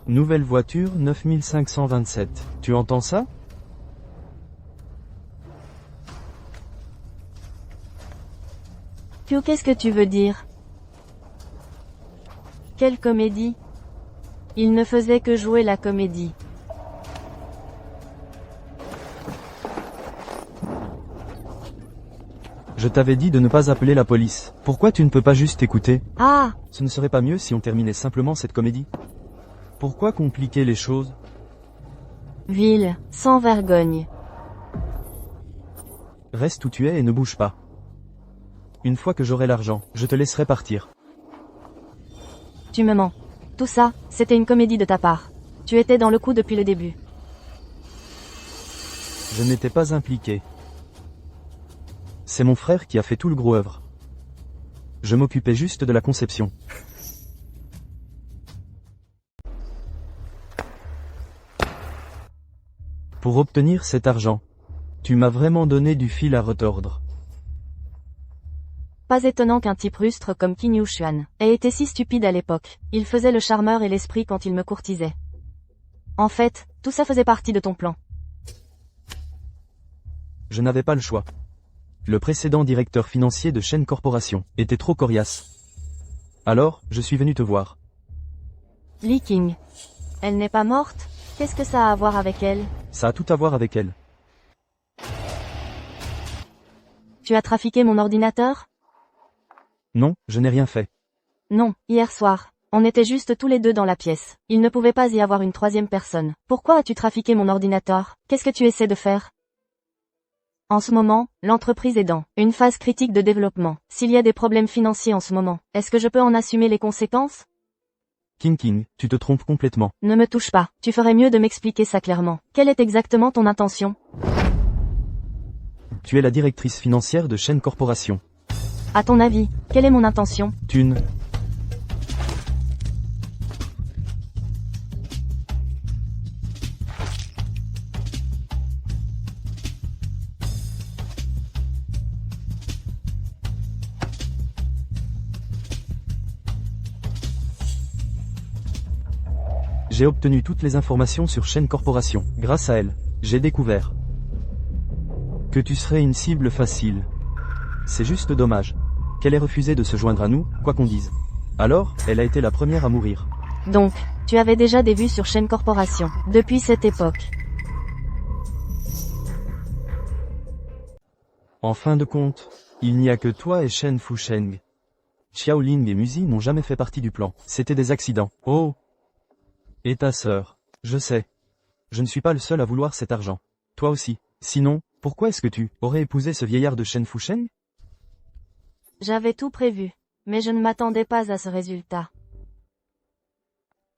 Nouvelle voiture 9527. Tu entends ça? Qu'est-ce que tu veux dire? Quelle comédie? Il ne faisait que jouer la comédie. Je t'avais dit de ne pas appeler la police. Pourquoi tu ne peux pas juste écouter? Ah! Ce ne serait pas mieux si on terminait simplement cette comédie? Pourquoi compliquer les choses? Ville, sans vergogne. Reste où tu es et ne bouge pas. Une fois que j'aurai l'argent, je te laisserai partir. Tu me mens. Tout ça, c'était une comédie de ta part. Tu étais dans le coup depuis le début. Je n'étais pas impliqué. C'est mon frère qui a fait tout le gros œuvre. Je m'occupais juste de la conception. Pour obtenir cet argent, tu m'as vraiment donné du fil à retordre. Pas étonnant qu'un type rustre comme Qin Yushuan ait été si stupide à l'époque. Il faisait le charmeur et l'esprit quand il me courtisait. En fait, tout ça faisait partie de ton plan. Je n'avais pas le choix. Le précédent directeur financier de Shen Corporation était trop coriace. Alors, je suis venu te voir. Li King. Elle n'est pas morte? Qu'est-ce que ça a à voir avec elle? Ça a tout à voir avec elle. Tu as trafiqué mon ordinateur? Non, je n'ai rien fait. Non, hier soir. On était juste tous les deux dans la pièce. Il ne pouvait pas y avoir une troisième personne. Pourquoi as-tu trafiqué mon ordinateur? Qu'est-ce que tu essaies de faire? En ce moment, l'entreprise est dans une phase critique de développement. S'il y a des problèmes financiers en ce moment, est-ce que je peux en assumer les conséquences? King, tu te trompes complètement. Ne me touche pas. Tu ferais mieux de m'expliquer ça clairement. Quelle est exactement ton intention? Tu es la directrice financière de Shen Corporation. À ton avis, quelle est mon intention? Thune. J'ai obtenu toutes les informations sur Shen Corporation. Grâce à elle, j'ai découvert que tu serais une cible facile. C'est juste dommage qu'elle ait refusé de se joindre à nous, quoi qu'on dise. Alors, elle a été la première à mourir. Donc, tu avais déjà des vues sur Shen Corporation, depuis cette époque. En fin de compte, il n'y a que toi et Shen Fusheng. Xiaoling et Musi n'ont jamais fait partie du plan. C'était des accidents. Oh! Et ta sœur. Je sais. Je ne suis pas le seul à vouloir cet argent. Toi aussi. Sinon, pourquoi est-ce que tu aurais épousé ce vieillard de Shen Fusheng? J'avais tout prévu, mais je ne m'attendais pas à ce résultat.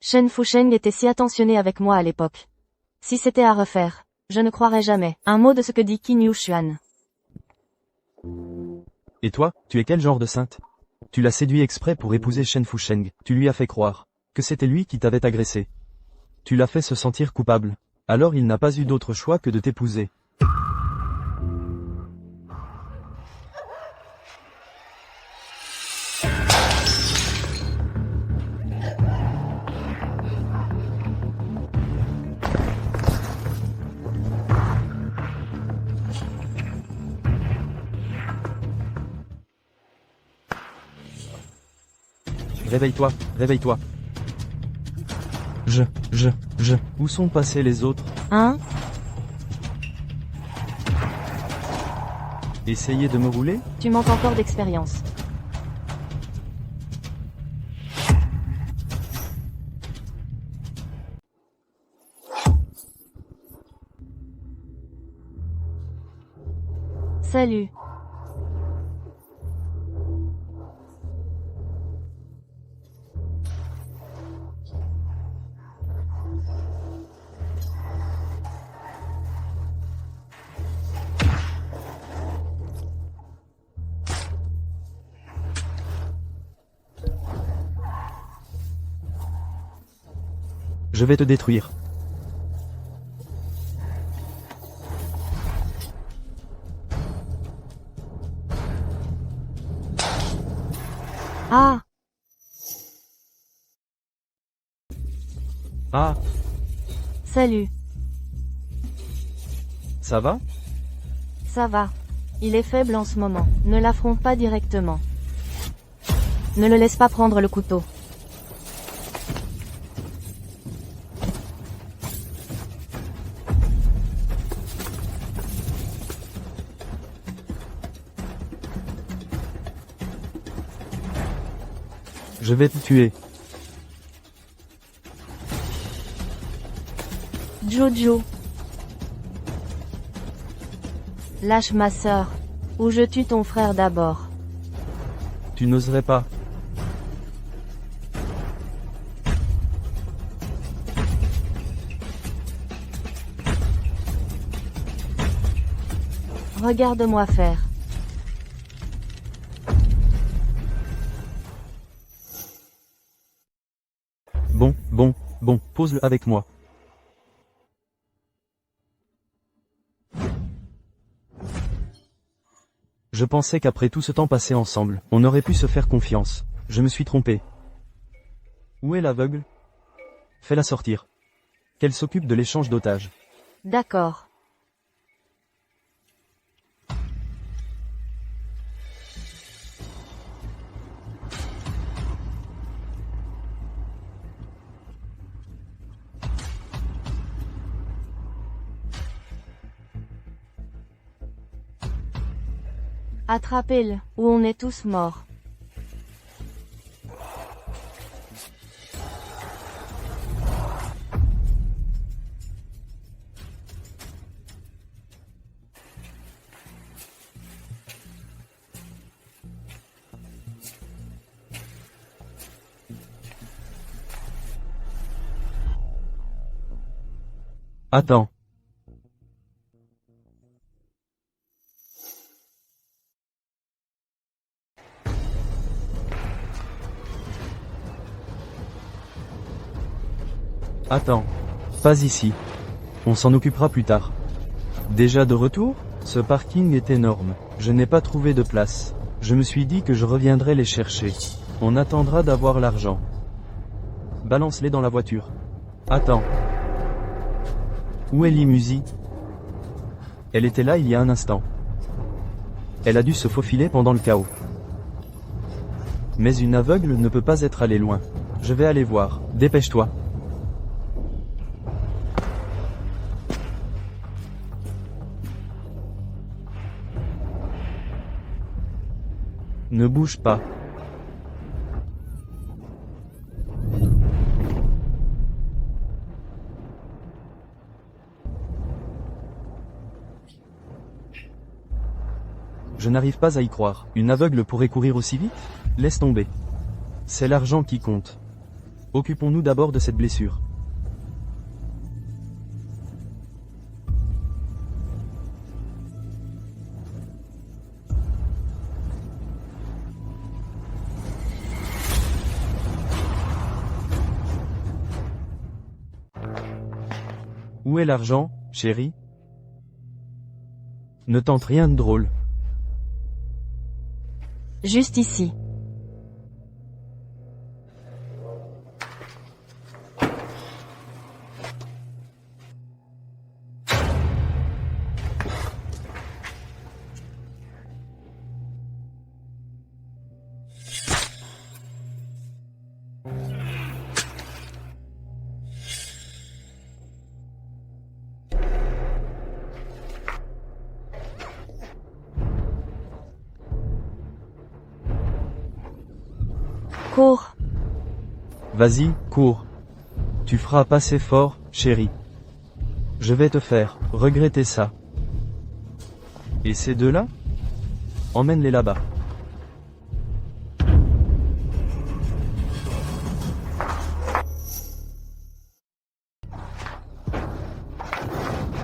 Shen Fusheng était si attentionné avec moi à l'époque. Si c'était à refaire, je ne croirais jamais un mot de ce que dit Qin Yushuan. Et toi, tu es quel genre de sainte? Tu l'as séduit exprès pour épouser Shen Fusheng. Tu lui as fait croire que c'était lui qui t'avait agressé. Tu l'as fait se sentir coupable. Alors il n'a pas eu d'autre choix que de t'épouser. Réveille-toi, réveille-toi. Où sont passés les autres? Hein? Essayez de me rouler? Tu manques encore d'expérience. Salut. Je vais te détruire. Ah! Ah, Salut. ça va? Ça va. Il est faible en ce moment. Ne l'affronte pas directement. Ne le laisse pas prendre le couteau. Je vais te tuer. Jojo. Lâche ma sœur. Ou je tue ton frère d'abord. Tu n'oserais pas. Regarde-moi faire. Bon, pose-le avec moi. Je pensais qu'après tout ce temps passé ensemble, on aurait pu se faire confiance. Je me suis trompé. Où est l'aveugle? Fais-la sortir. Qu'elle s'occupe de l'échange d'otages. D'accord. Attrapez-le, ou on est tous morts. Attends. Attends. Pas ici. On s'en occupera plus tard. Déjà de retour? Ce parking est énorme. Je n'ai pas trouvé de place. Je me suis dit que je reviendrai les chercher. On attendra d'avoir l'argent. Balance-les dans la voiture. Attends. Où est Limusi? Elle était là il y a un instant. Elle a dû se faufiler pendant le chaos. Mais une aveugle ne peut pas être allée loin. Je vais aller voir. Dépêche-toi. Ne bouge pas. Je n'arrive pas à y croire. Une aveugle pourrait courir aussi vite? Laisse tomber. C'est l'argent qui compte. Occupons-nous d'abord de cette blessure. Où est l'argent, chérie? Ne tente rien de drôle. Juste ici. Cours. Vas-y, cours. Tu frappes assez fort, chérie. Je vais te faire regretter ça. Et ces deux-là? Emmène-les là-bas.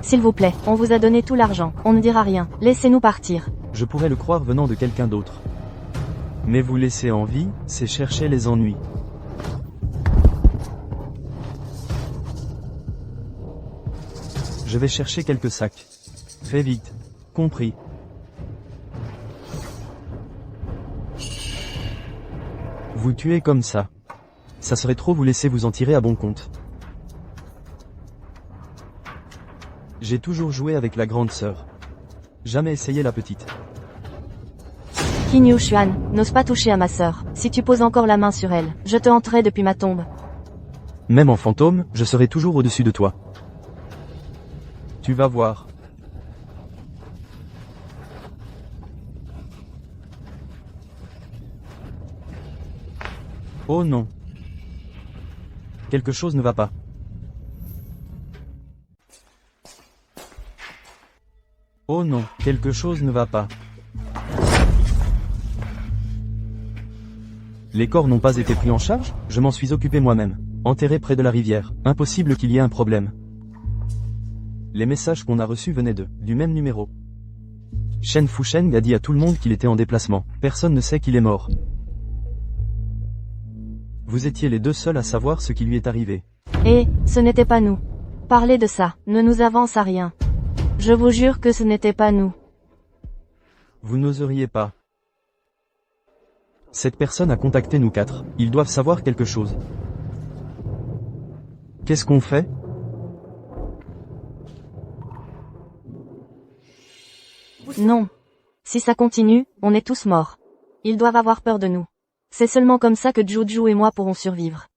S'il vous plaît, on vous a donné tout l'argent, on ne dira rien, laissez-nous partir. Je pourrais le croire venant de quelqu'un d'autre. Mais vous laisser en vie, c'est chercher les ennuis. Je vais chercher quelques sacs. Fais vite. Compris. Vous tuez comme ça. Ça serait trop vous laisser vous en tirer à bon compte. J'ai toujours joué avec la grande sœur. Jamais essayé la petite. Qin Yushuan, n'ose pas toucher à ma sœur. Si tu poses encore la main sur elle, je te hanterai depuis ma tombe. Même en fantôme, je serai toujours au-dessus de toi. Tu vas voir. Oh non. Quelque chose ne va pas. Oh non, quelque chose ne va pas. Les corps n'ont pas été pris en charge? Je m'en suis occupé moi-même. Enterré près de la rivière. Impossible qu'il y ait un problème. Les messages qu'on a reçus venaient du même numéro. Shen Fusheng a dit à tout le monde qu'il était en déplacement. Personne ne sait qu'il est mort. Vous étiez les deux seuls à savoir ce qui lui est arrivé. Et, ce n'était pas nous. Parler de ça, ne nous avance à rien. Je vous jure que ce n'était pas nous. Vous n'oseriez pas. Cette personne a contacté nous quatre. Ils doivent savoir quelque chose. Qu'est-ce qu'on fait? Non. Si ça continue, on est tous morts. Ils doivent avoir peur de nous. C'est seulement comme ça que Juju et moi pourrons survivre.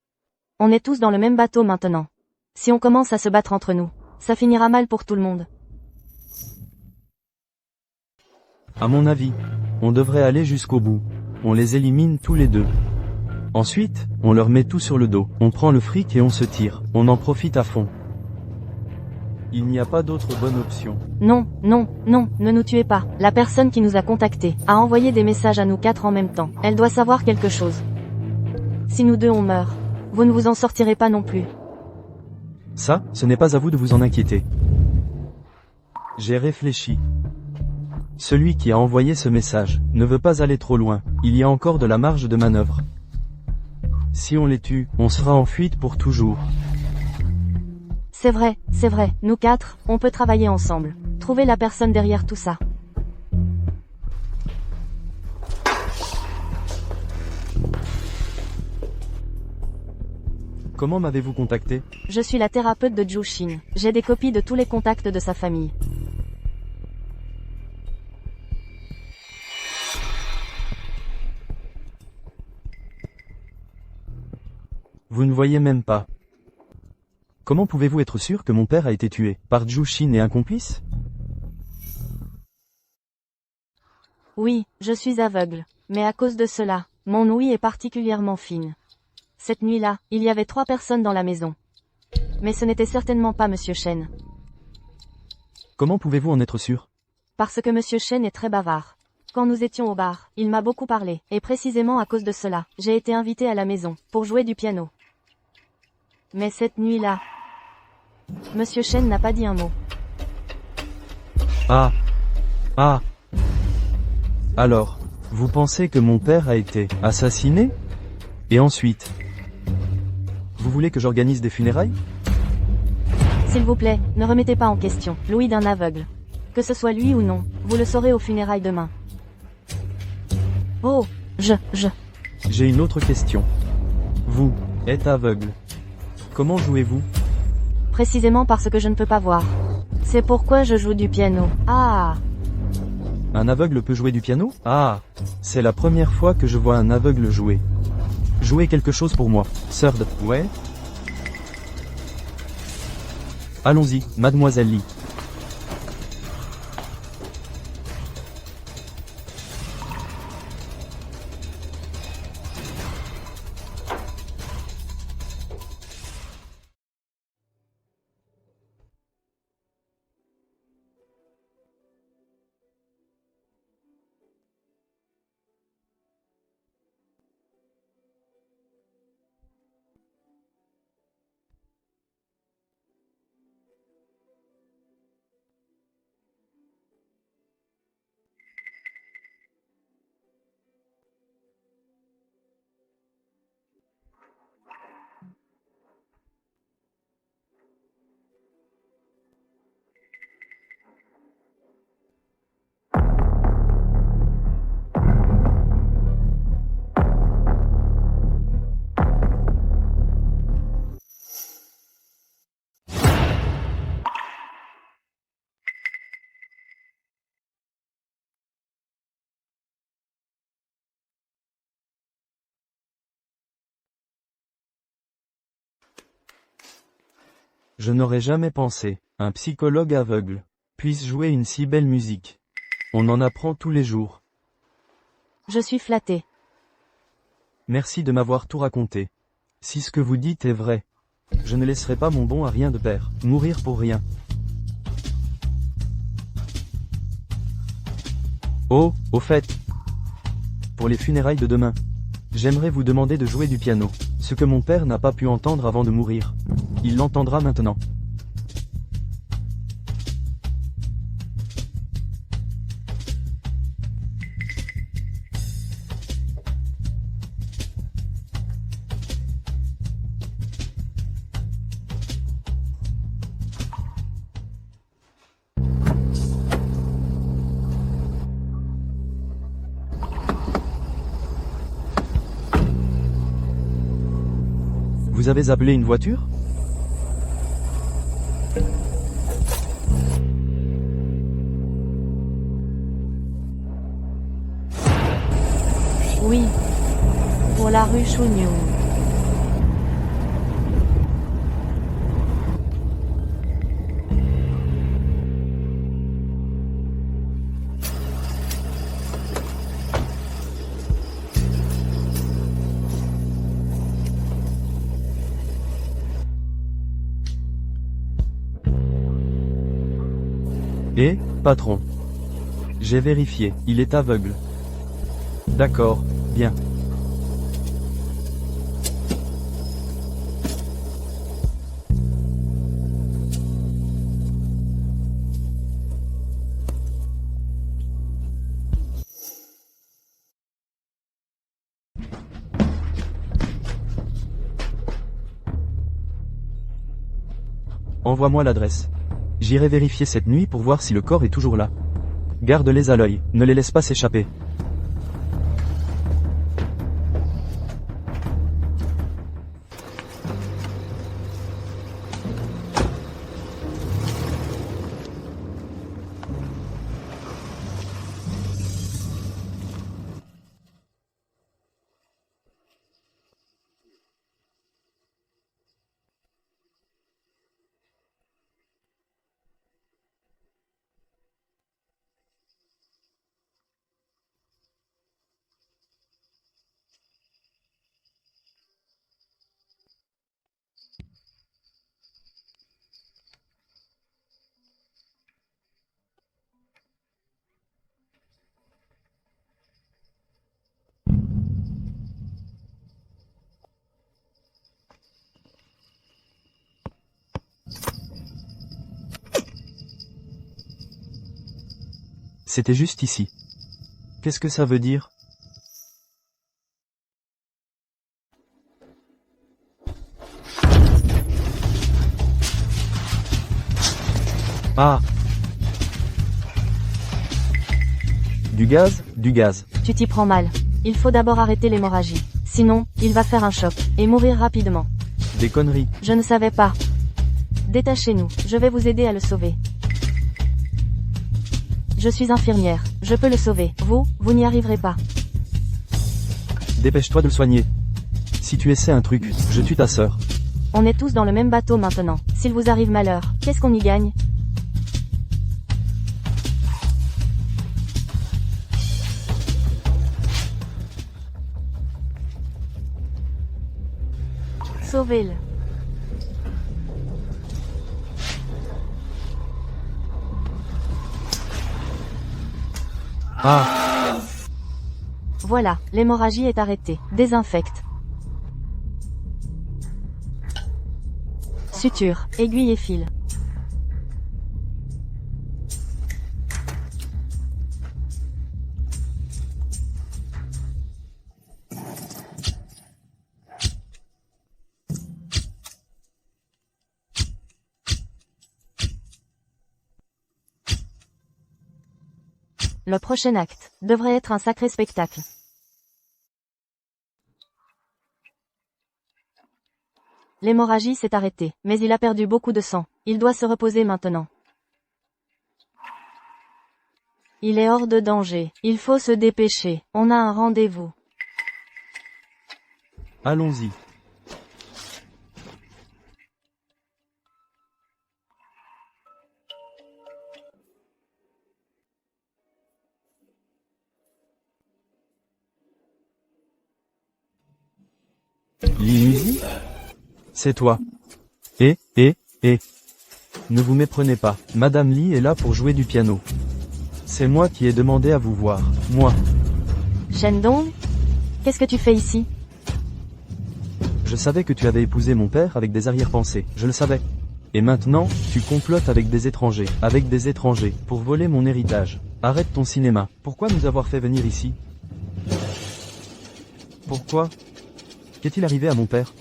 On est tous dans le même bateau maintenant. Si on commence à se battre entre nous, ça finira mal pour tout le monde. À mon avis, on devrait aller jusqu'au bout. On les élimine tous les deux. Ensuite, on leur met tout sur le dos. On prend le fric et on se tire. On en profite à fond. Il n'y a pas d'autre bonne option. Non, non, non, ne nous tuez pas. La personne qui nous a contactés a envoyé des messages à nous quatre en même temps. Elle doit savoir quelque chose. Si nous deux on meurt, vous ne vous en sortirez pas non plus. Ça, ce n'est pas à vous de vous en inquiéter. J'ai réfléchi. Celui qui a envoyé ce message ne veut pas aller trop loin. Il y a encore de la marge de manœuvre. Si on les tue, on sera en fuite pour toujours. C'est vrai, nous quatre, on peut travailler ensemble. Trouver la personne derrière tout ça. Comment m'avez-vous contacté? Je suis la thérapeute de Zhu Xin. J'ai des copies de tous les contacts de sa famille. Vous ne voyez même pas. Comment pouvez-vous être sûr que mon père a été tué par Zhu Xin et un complice? Oui, je suis aveugle. Mais à cause de cela, mon ouïe est particulièrement fine. Cette nuit-là, il y avait 3 personnes dans la maison. Mais ce n'était certainement pas Monsieur Shen. Comment pouvez-vous en être sûr? Parce que Monsieur Shen est très bavard. Quand nous étions au bar, il m'a beaucoup parlé, et précisément à cause de cela, j'ai été invité à la maison, pour jouer du piano. Mais cette nuit-là, Monsieur Shen n'a pas dit un mot. Ah. Ah. Alors, vous pensez que mon père a été assassiné? Et ensuite, vous voulez que j'organise des funérailles? S'il vous plaît, ne remettez pas en question l'ouïe d'un aveugle. Que ce soit lui ou non, vous le saurez aux funérailles demain. Oh, J'ai une autre question. Vous êtes aveugle. Comment jouez-vous? Précisément parce que je ne peux pas voir. C'est pourquoi je joue du piano. Ah! Un aveugle peut jouer du piano? Ah! C'est la première fois que je vois un aveugle jouer. Jouez quelque chose pour moi. Third, ouais? Allons-y, mademoiselle Lee. Je n'aurais jamais pensé, un psychologue aveugle, puisse jouer une si belle musique. On en apprend tous les jours. Je suis flatté. Merci de m'avoir tout raconté. Si ce que vous dites est vrai, je ne laisserai pas mon bon à rien de père, mourir pour rien. Oh, au fait, pour les funérailles de demain, j'aimerais vous demander de jouer du piano, ce que mon père n'a pas pu entendre avant de mourir. Il l'entendra maintenant. Vous avez appelé une voiture? Oui. Pour la rue Chougnou. Eh, patron. J'ai vérifié, il est aveugle. D'accord, bien. Envoie-moi l'adresse. J'irai vérifier cette nuit pour voir si le corps est toujours là. Garde-les à l'œil, ne les laisse pas s'échapper. C'était juste ici. Qu'est-ce que ça veut dire? Ah. Du gaz, du gaz. Tu t'y prends mal. Il faut d'abord arrêter l'hémorragie. Sinon, il va faire un choc, et mourir rapidement. Des conneries. Je ne savais pas. Détachez-nous, je vais vous aider à le sauver. Je suis infirmière, je peux le sauver. Vous n'y arriverez pas. Dépêche-toi de le soigner. Si tu essaies un truc, je tue ta sœur. On est tous dans le même bateau maintenant. S'il vous arrive malheur, qu'est-ce qu'on y gagne? Sauvez-le. Ah. Voilà, l'hémorragie est arrêtée. Désinfecte. Suture, aiguille et fil. Le prochain acte devrait être un sacré spectacle. L'hémorragie s'est arrêtée, mais il a perdu beaucoup de sang. Il doit se reposer maintenant. Il est hors de danger. Il faut se dépêcher. On a un rendez-vous. Allons-y. Lily? C'est toi. Et. Ne vous méprenez pas. Madame Lee est là pour jouer du piano. C'est moi qui ai demandé à vous voir. Moi. Shendong? Qu'est-ce que tu fais ici? Je savais que tu avais épousé mon père avec des arrière-pensées. Je le savais. Et maintenant, tu complotes avec des étrangers. Avec des étrangers. Pour voler mon héritage. Arrête ton cinéma. Pourquoi nous avoir fait venir ici? Pourquoi? Qu'est-il arrivé à mon père?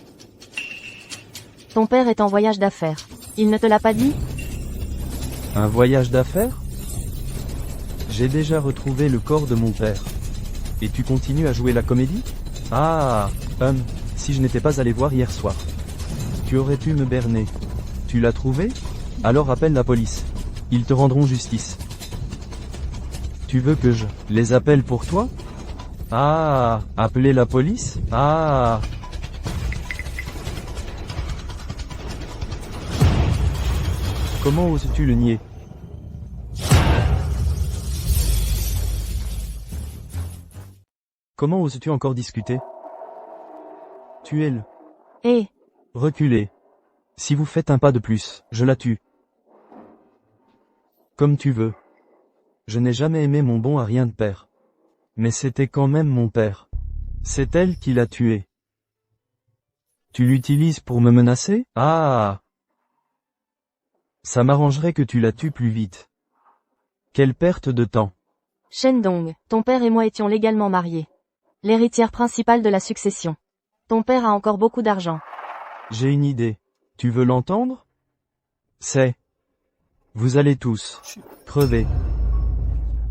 Ton père est en voyage d'affaires. Il ne te l'a pas dit? Un voyage d'affaires? J'ai déjà retrouvé le corps de mon père. Et tu continues à jouer la comédie? Ah, si je n'étais pas allé voir hier soir. Tu aurais pu me berner. Tu l'as trouvé? Alors appelle la police. Ils te rendront justice. Tu veux que je les appelle pour toi? Ah, appeler la police? Ah. Comment oses-tu le nier? Comment oses-tu encore discuter? Tuez-le. Eh, Reculez. Si vous faites un pas de plus, je la tue. Comme tu veux. Je n'ai jamais aimé mon bon à rien de père. Mais c'était quand même mon père. C'est elle qui l'a tué. Tu l'utilises pour me menacer? Ah! Ça m'arrangerait que tu la tues plus vite. Quelle perte de temps. Shendong, ton père et moi étions légalement mariés. L'héritière principale de la succession. Ton père a encore beaucoup d'argent. J'ai une idée. Tu veux l'entendre? C'est. Vous allez tous crever.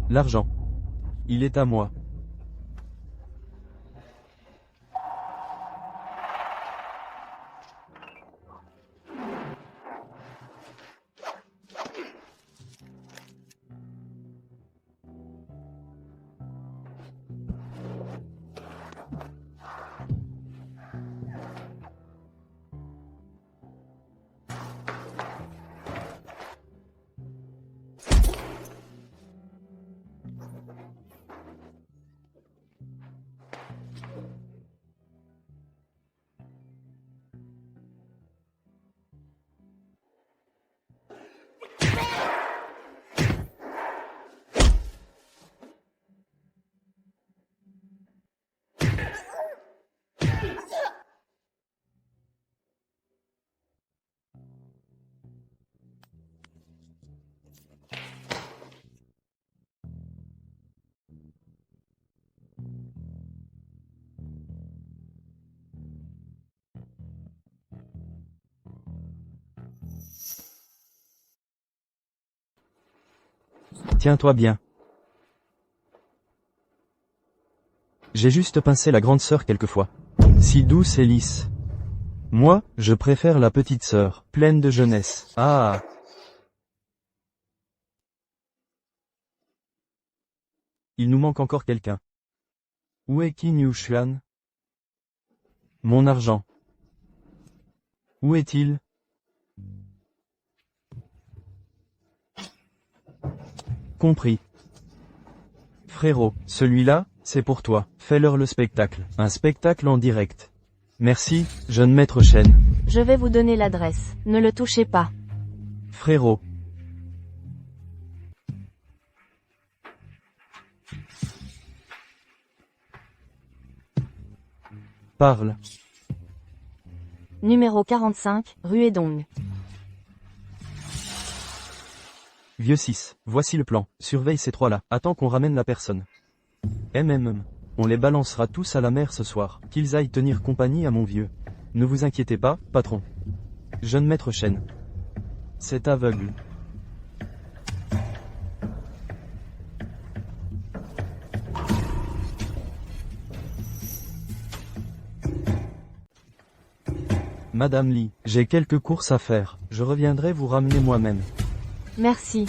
L'argent. Il est à moi. Tiens-toi bien. J'ai juste pincé la grande sœur quelquefois. Si douce et lisse. Moi, je préfère la petite sœur, pleine de jeunesse. Ah. Il nous manque encore quelqu'un. Où est Qin Yuxuan? Mon argent. Où est-il? Compris. Frérot, celui-là, c'est pour toi. Fais-leur le spectacle. Un spectacle en direct. Merci, jeune maître Shen. Je vais vous donner l'adresse. Ne le touchez pas. Frérot. Parle. Numéro 45, rue Edong. Vieux 6, voici le plan. Surveille ces trois-là. Attends qu'on ramène la personne. On les balancera tous à la mer ce soir. Qu'ils aillent tenir compagnie à mon vieux. Ne vous inquiétez pas, patron. Jeune maître Shen. C'est aveugle. Madame Lee, j'ai quelques courses à faire. Je reviendrai vous ramener moi-même. Merci.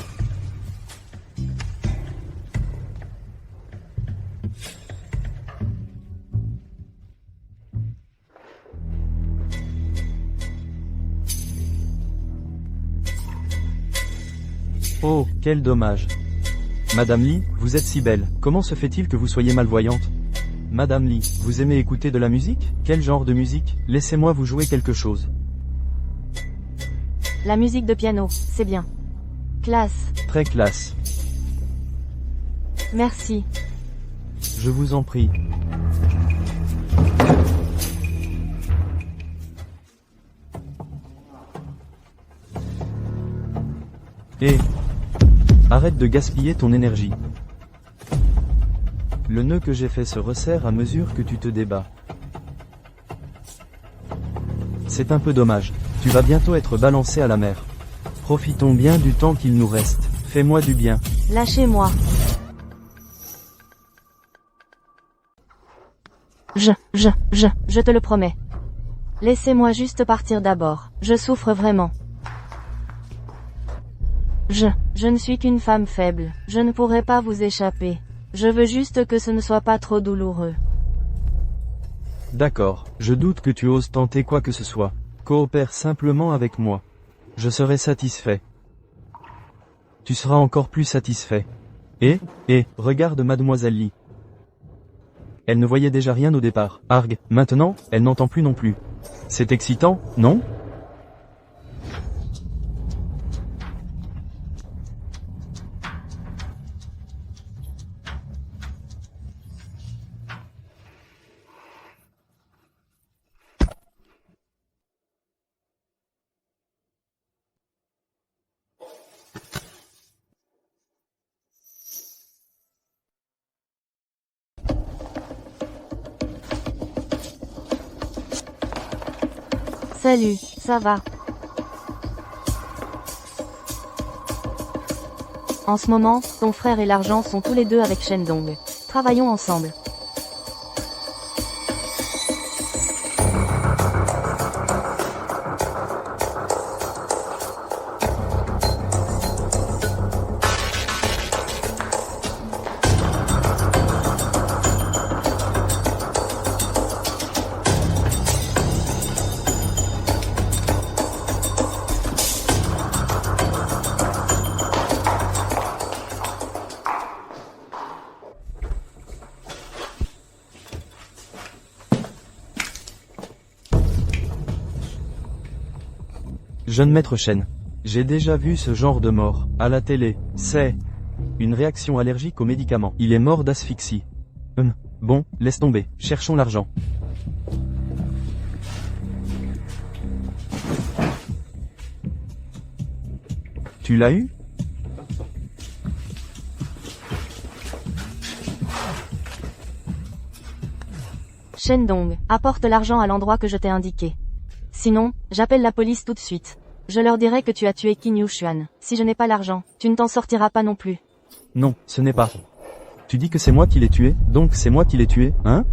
Oh, quel dommage. Madame Lee, vous êtes si belle. Comment se fait-il que vous soyez malvoyante? Madame Lee, vous aimez écouter de la musique? Quel genre de musique? Laissez-moi vous jouer quelque chose. La musique de piano, c'est bien. Classe. Très classe. Merci. Je vous en prie. Arrête de gaspiller ton énergie. Le nœud que j'ai fait se resserre à mesure que tu te débats. C'est un peu dommage. Tu vas bientôt être balancé à la mer. Profitons bien du temps qu'il nous reste. Fais-moi du bien. Lâchez-moi. Je te le promets. Laissez-moi juste partir d'abord. Je souffre vraiment. Je ne suis qu'une femme faible. Je ne pourrai pas vous échapper. Je veux juste que ce ne soit pas trop douloureux. D'accord, je doute que tu oses tenter quoi que ce soit. Coopère simplement avec moi. Je serai satisfait. Tu seras encore plus satisfait. Regarde Mademoiselle Lee. Elle ne voyait déjà rien au départ. Arg, maintenant, elle n'entend plus non plus. C'est excitant, non ? Salut, ça va? En ce moment, ton frère et l'argent sont tous les deux avec Shendong. Travaillons ensemble. Jeune maître Shen. J'ai déjà vu ce genre de mort, à la télé. C'est une réaction allergique aux médicaments. Il est mort d'asphyxie. Bon, laisse tomber, cherchons l'argent. Tu l'as eu? Shendong, apporte l'argent à l'endroit que je t'ai indiqué. Sinon, j'appelle la police tout de suite. Je leur dirai que tu as tué Qin Yuxuan. Si je n'ai pas l'argent, tu ne t'en sortiras pas non plus. Non, ce n'est pas. Tu dis que c'est moi qui l'ai tué, donc c'est moi qui l'ai tué, hein?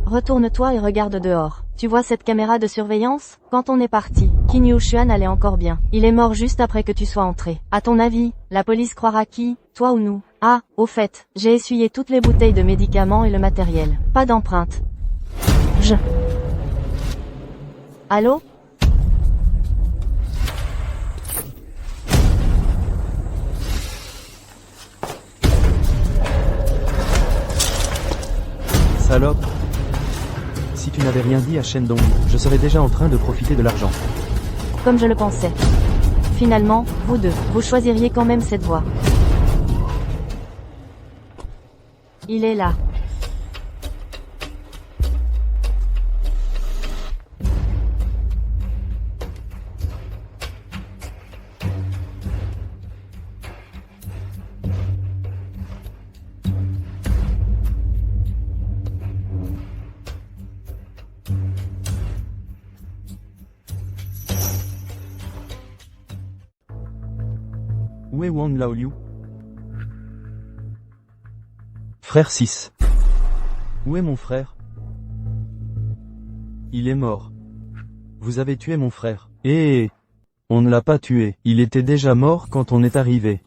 Retourne-toi et regarde dehors. Tu vois cette caméra de surveillance? Quand on est parti, Qin Yushuan allait encore bien. Il est mort juste après que tu sois entré. À ton avis, la police croira qui? Toi ou nous? Ah, au fait, j'ai essuyé toutes les bouteilles de médicaments et le matériel. Pas d'empreinte. Allô? Salope. Si tu n'avais rien dit à Shendong, je serais déjà en train de profiter de l'argent. Comme je le pensais. Finalement, vous deux, vous choisiriez quand même cette voie. Il est là. Où est Wang Laoliu? Frère 6. Où est mon frère? Il est mort. Vous avez tué mon frère. On ne l'a pas tué. Il était déjà mort quand on est arrivé.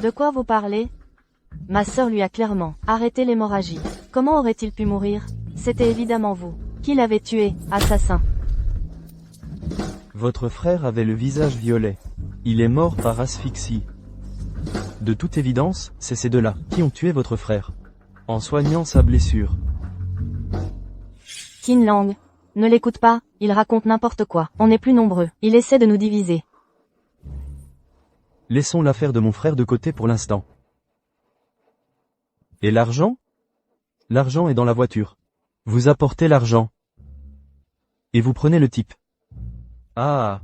De quoi vous parlez? Ma sœur lui a clairement arrêté l'hémorragie. Comment aurait-il pu mourir? C'était évidemment vous. Qui l'avait tué, assassin? Votre frère avait le visage violet. Il est mort par asphyxie. De toute évidence, c'est ces deux-là qui ont tué votre frère. En soignant sa blessure. Qin Lang. Ne l'écoute pas, il raconte n'importe quoi. On est plus nombreux. Il essaie de nous diviser. Laissons l'affaire de mon frère de côté pour l'instant. Et l'argent? L'argent est dans la voiture. Vous apportez l'argent. Et vous prenez le type. Ah.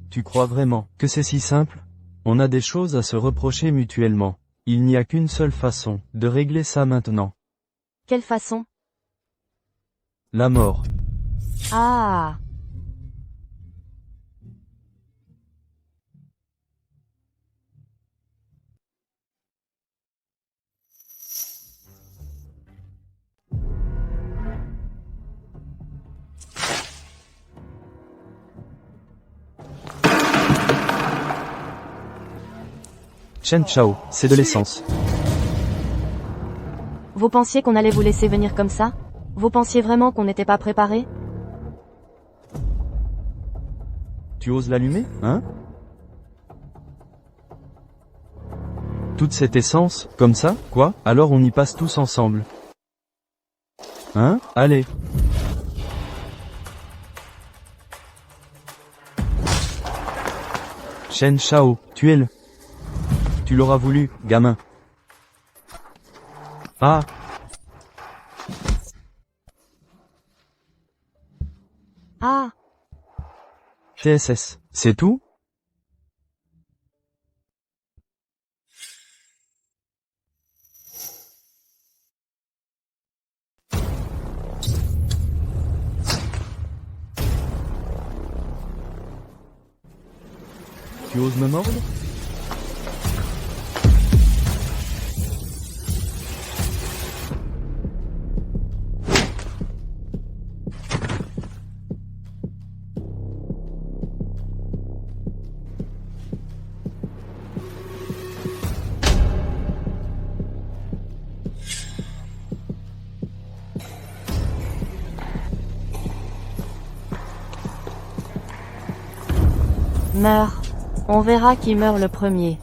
Tu crois vraiment que c'est si simple? On a des choses à se reprocher mutuellement. Il n'y a qu'une seule façon de régler ça maintenant. Quelle façon? La mort. Ah. Chen Chao, c'est de l'essence. Vous pensiez qu'on allait vous laisser venir comme ça? Vous pensiez vraiment qu'on n'était pas préparé? Tu oses l'allumer, hein? Toute cette essence, comme ça, quoi? Alors on y passe tous ensemble. Hein? Allez. Chen Chao, tuez-le. Tu l'auras voulu, gamin. Ah. Ah. TSS, c'est tout? Tu oses me mordre? Meurs. On verra qui meurt le premier.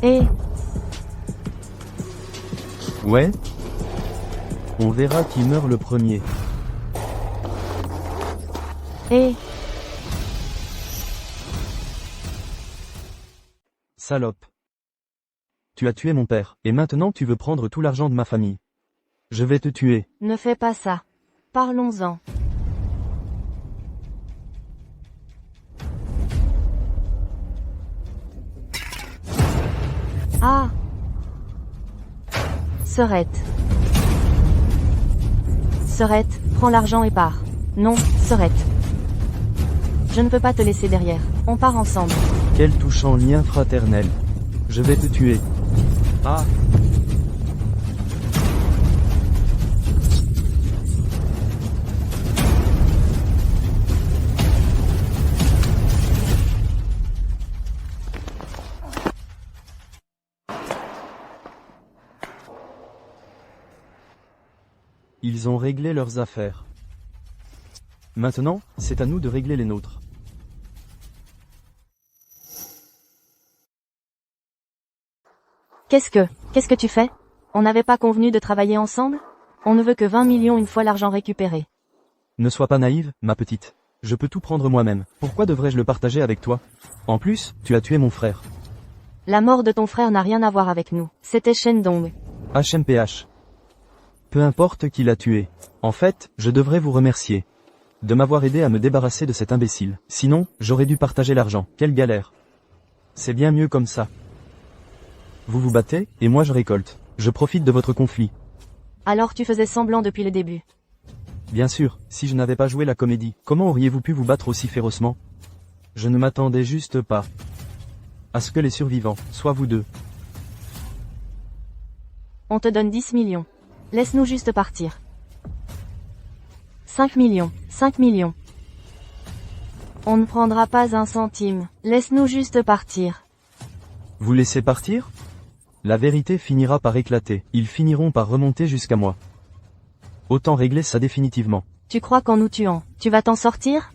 Et... Ouais. On verra qui meurt le premier. Et... Salope. Tu as tué mon père, et maintenant tu veux prendre tout l'argent de ma famille. Je vais te tuer. Ne fais pas ça. Parlons-en. Ah. Serette. Serette, prends l'argent et pars. Non, Serette. Je ne peux pas te laisser derrière. On part ensemble. Quel touchant lien fraternel. Je vais te tuer. Ah. Ils ont réglé leurs affaires. Maintenant, c'est à nous de régler les nôtres. Qu'est-ce que tu fais? On n'avait pas convenu de travailler ensemble? On ne veut que 20 millions une fois l'argent récupéré. Ne sois pas naïve, ma petite. Je peux tout prendre moi-même. Pourquoi devrais-je le partager avec toi? En plus, tu as tué mon frère. La mort de ton frère n'a rien à voir avec nous. C'était Shendong. HMPH. Peu importe qui l'a tué. En fait, je devrais vous remercier de m'avoir aidé à me débarrasser de cet imbécile. Sinon, j'aurais dû partager l'argent. Quelle galère. C'est bien mieux comme ça. Vous vous battez, et moi je récolte. Je profite de votre conflit. Alors tu faisais semblant depuis le début. Bien sûr, si je n'avais pas joué la comédie, comment auriez-vous pu vous battre aussi férocement? Je ne m'attendais juste pas à ce que les survivants soient vous deux. On te donne 10 millions. Laisse-nous juste partir. 5 millions, 5 millions. On ne prendra pas un centime. Laisse-nous juste partir. Vous laissez partir? La vérité finira par éclater. Ils finiront par remonter jusqu'à moi. Autant régler ça définitivement. Tu crois qu'en nous tuant, tu vas t'en sortir?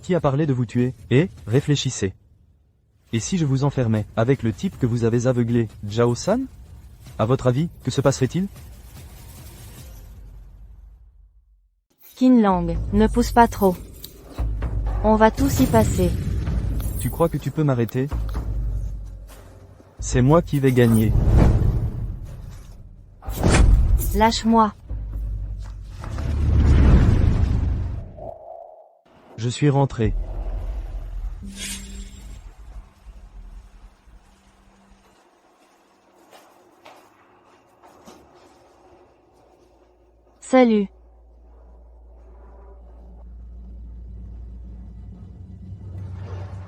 Qui a parlé de vous tuer? Et, réfléchissez. Et si je vous enfermais, avec le type que vous avez aveuglé, Jao-san? À votre avis, que se passerait-il? Qin Lang, ne pousse pas trop. On va tous y passer. Tu crois que tu peux m'arrêter? C'est moi qui vais gagner. Lâche-moi. Je suis rentré. Salut.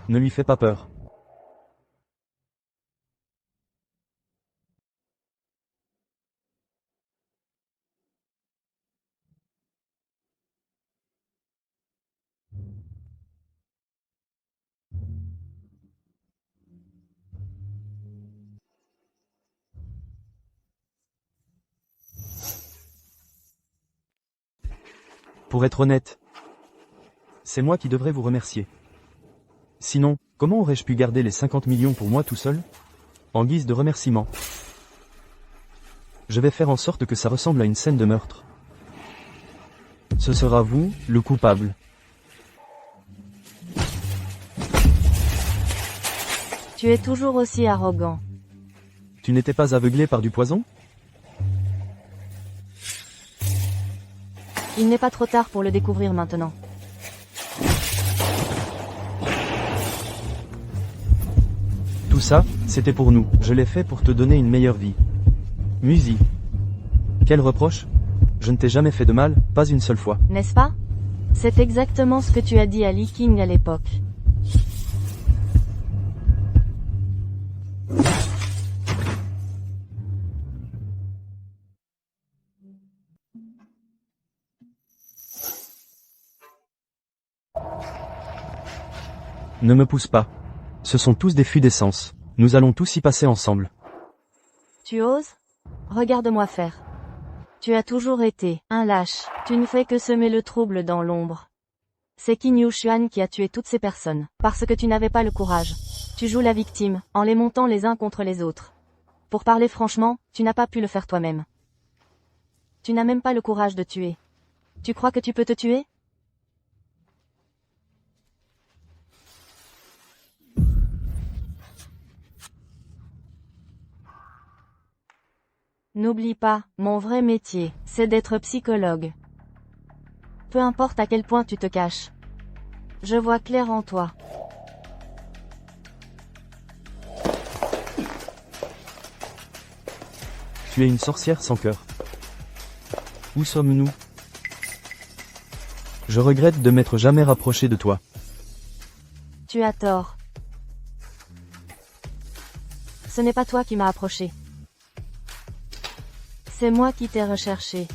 Ne lui fais pas peur. Pour être honnête, c'est moi qui devrais vous remercier. Sinon, comment aurais-je pu garder les 50 millions pour moi tout seul? En guise de remerciement. Je vais faire en sorte que ça ressemble à une scène de meurtre. Ce sera vous, le coupable. Tu es toujours aussi arrogant. Tu n'étais pas aveuglé par du poison? Il n'est pas trop tard pour le découvrir maintenant. Tout ça, c'était pour nous. Je l'ai fait pour te donner une meilleure vie. Musi. Quel reproche? Je ne t'ai jamais fait de mal, pas une seule fois. N'est-ce pas? C'est exactement ce que tu as dit à Li King à l'époque. Ne me pousse pas. Ce sont tous des fûts d'essence. Nous allons tous y passer ensemble. Tu oses? Regarde-moi faire. Tu as toujours été un lâche. Tu ne fais que semer le trouble dans l'ombre. C'est Qin Yushuan qui a tué toutes ces personnes, parce que tu n'avais pas le courage. Tu joues la victime, en les montant les uns contre les autres. Pour parler franchement, tu n'as pas pu le faire toi-même. Tu n'as même pas le courage de tuer. Tu crois que tu peux te tuer? N'oublie pas, mon vrai métier, c'est d'être psychologue. Peu importe à quel point tu te caches. Je vois clair en toi. Tu es une sorcière sans cœur. Où sommes-nous? Je regrette de m'être jamais rapproché de toi. Tu as tort. Ce n'est pas toi qui m'as approché. C'est moi qui t'ai recherché.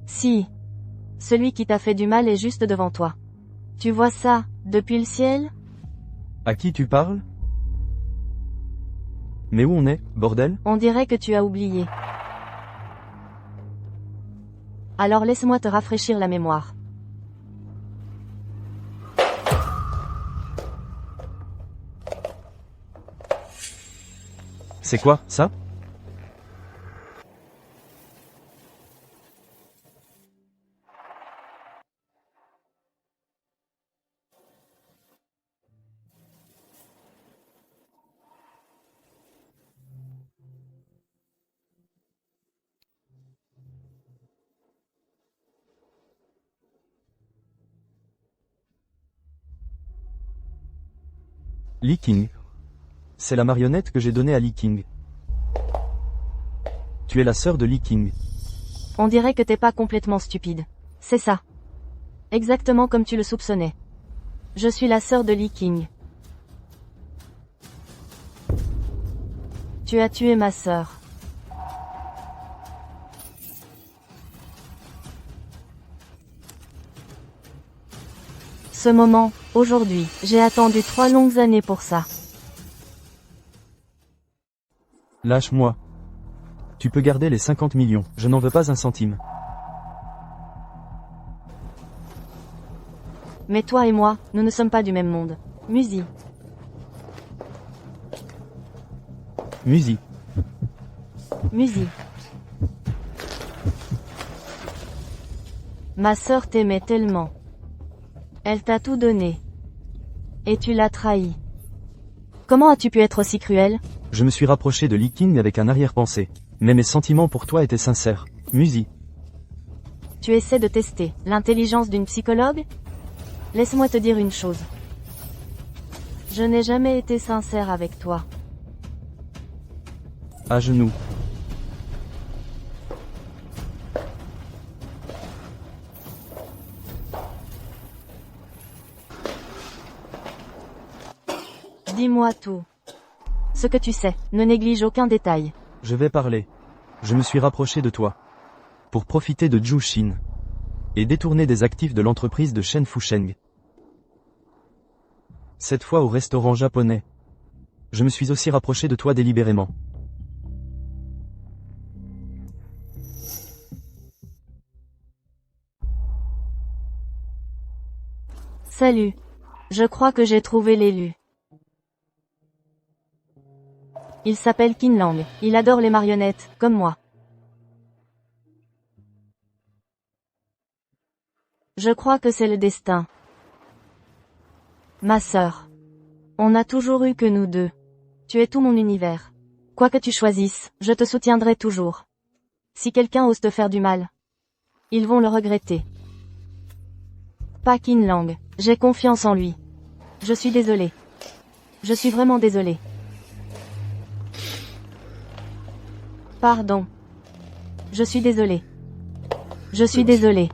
Si. Celui qui t'a fait du mal est juste devant toi. Tu vois ça, depuis le ciel? À qui tu parles? Mais où on est, bordel? On dirait que tu as oublié. Alors laisse-moi te rafraîchir la mémoire. C'est quoi, ça? Lee King. C'est la marionnette que j'ai donnée à Lee King. Tu es la sœur de Lee King. On dirait que t'es pas complètement stupide. C'est ça. Exactement comme tu le soupçonnais. Je suis la sœur de Lee King. Tu as tué ma sœur. Ce moment, aujourd'hui, j'ai attendu 3 longues années pour ça. Lâche-moi. Tu peux garder les 50 millions, je n'en veux pas un centime. Mais toi et moi, nous ne sommes pas du même monde. Musi. Musi. Musi. Ma sœur t'aimait tellement. Elle t'a tout donné. Et tu l'as trahi. Comment as-tu pu être aussi cruel? Je me suis rapproché de Lee King avec un arrière-pensée. Mais mes sentiments pour toi étaient sincères. Musi. Tu essaies de tester l'intelligence d'une psychologue? Laisse-moi te dire une chose. Je n'ai jamais été sincère avec toi. À genoux. Dis-moi tout. Ce que tu sais, ne néglige aucun détail. Je vais parler. Je me suis rapproché de toi. Pour profiter de Zhu Xin. Et détourner des actifs de l'entreprise de Shen Fusheng. Cette fois au restaurant japonais. Je me suis aussi rapproché de toi délibérément. Salut. Je crois que j'ai trouvé l'élu. Il s'appelle Qin Lang. Il adore les marionnettes, comme moi. Je crois que c'est le destin. Ma sœur. On n'a toujours eu que nous deux. Tu es tout mon univers. Quoi que tu choisisses, je te soutiendrai toujours. Si quelqu'un ose te faire du mal, ils vont le regretter. Pas Qin Lang. J'ai confiance en lui. Je suis désolé. Je suis vraiment désolé. Pardon. Je suis désolé. Je suis désolé.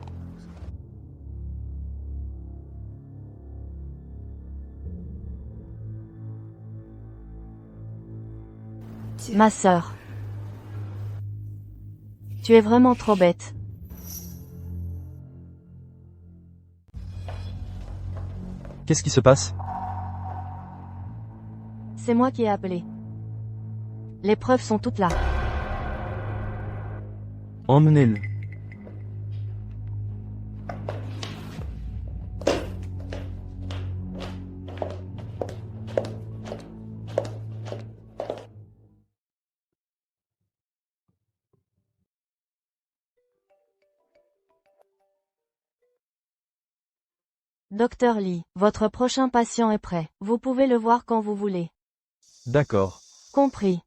Ma sœur. Tu es vraiment trop bête. Qu'est-ce qui se passe? C'est moi qui ai appelé. Les preuves sont toutes là. Emmenez-le. Docteur Lee, votre prochain patient est prêt. Vous pouvez le voir quand vous voulez. D'accord. Compris.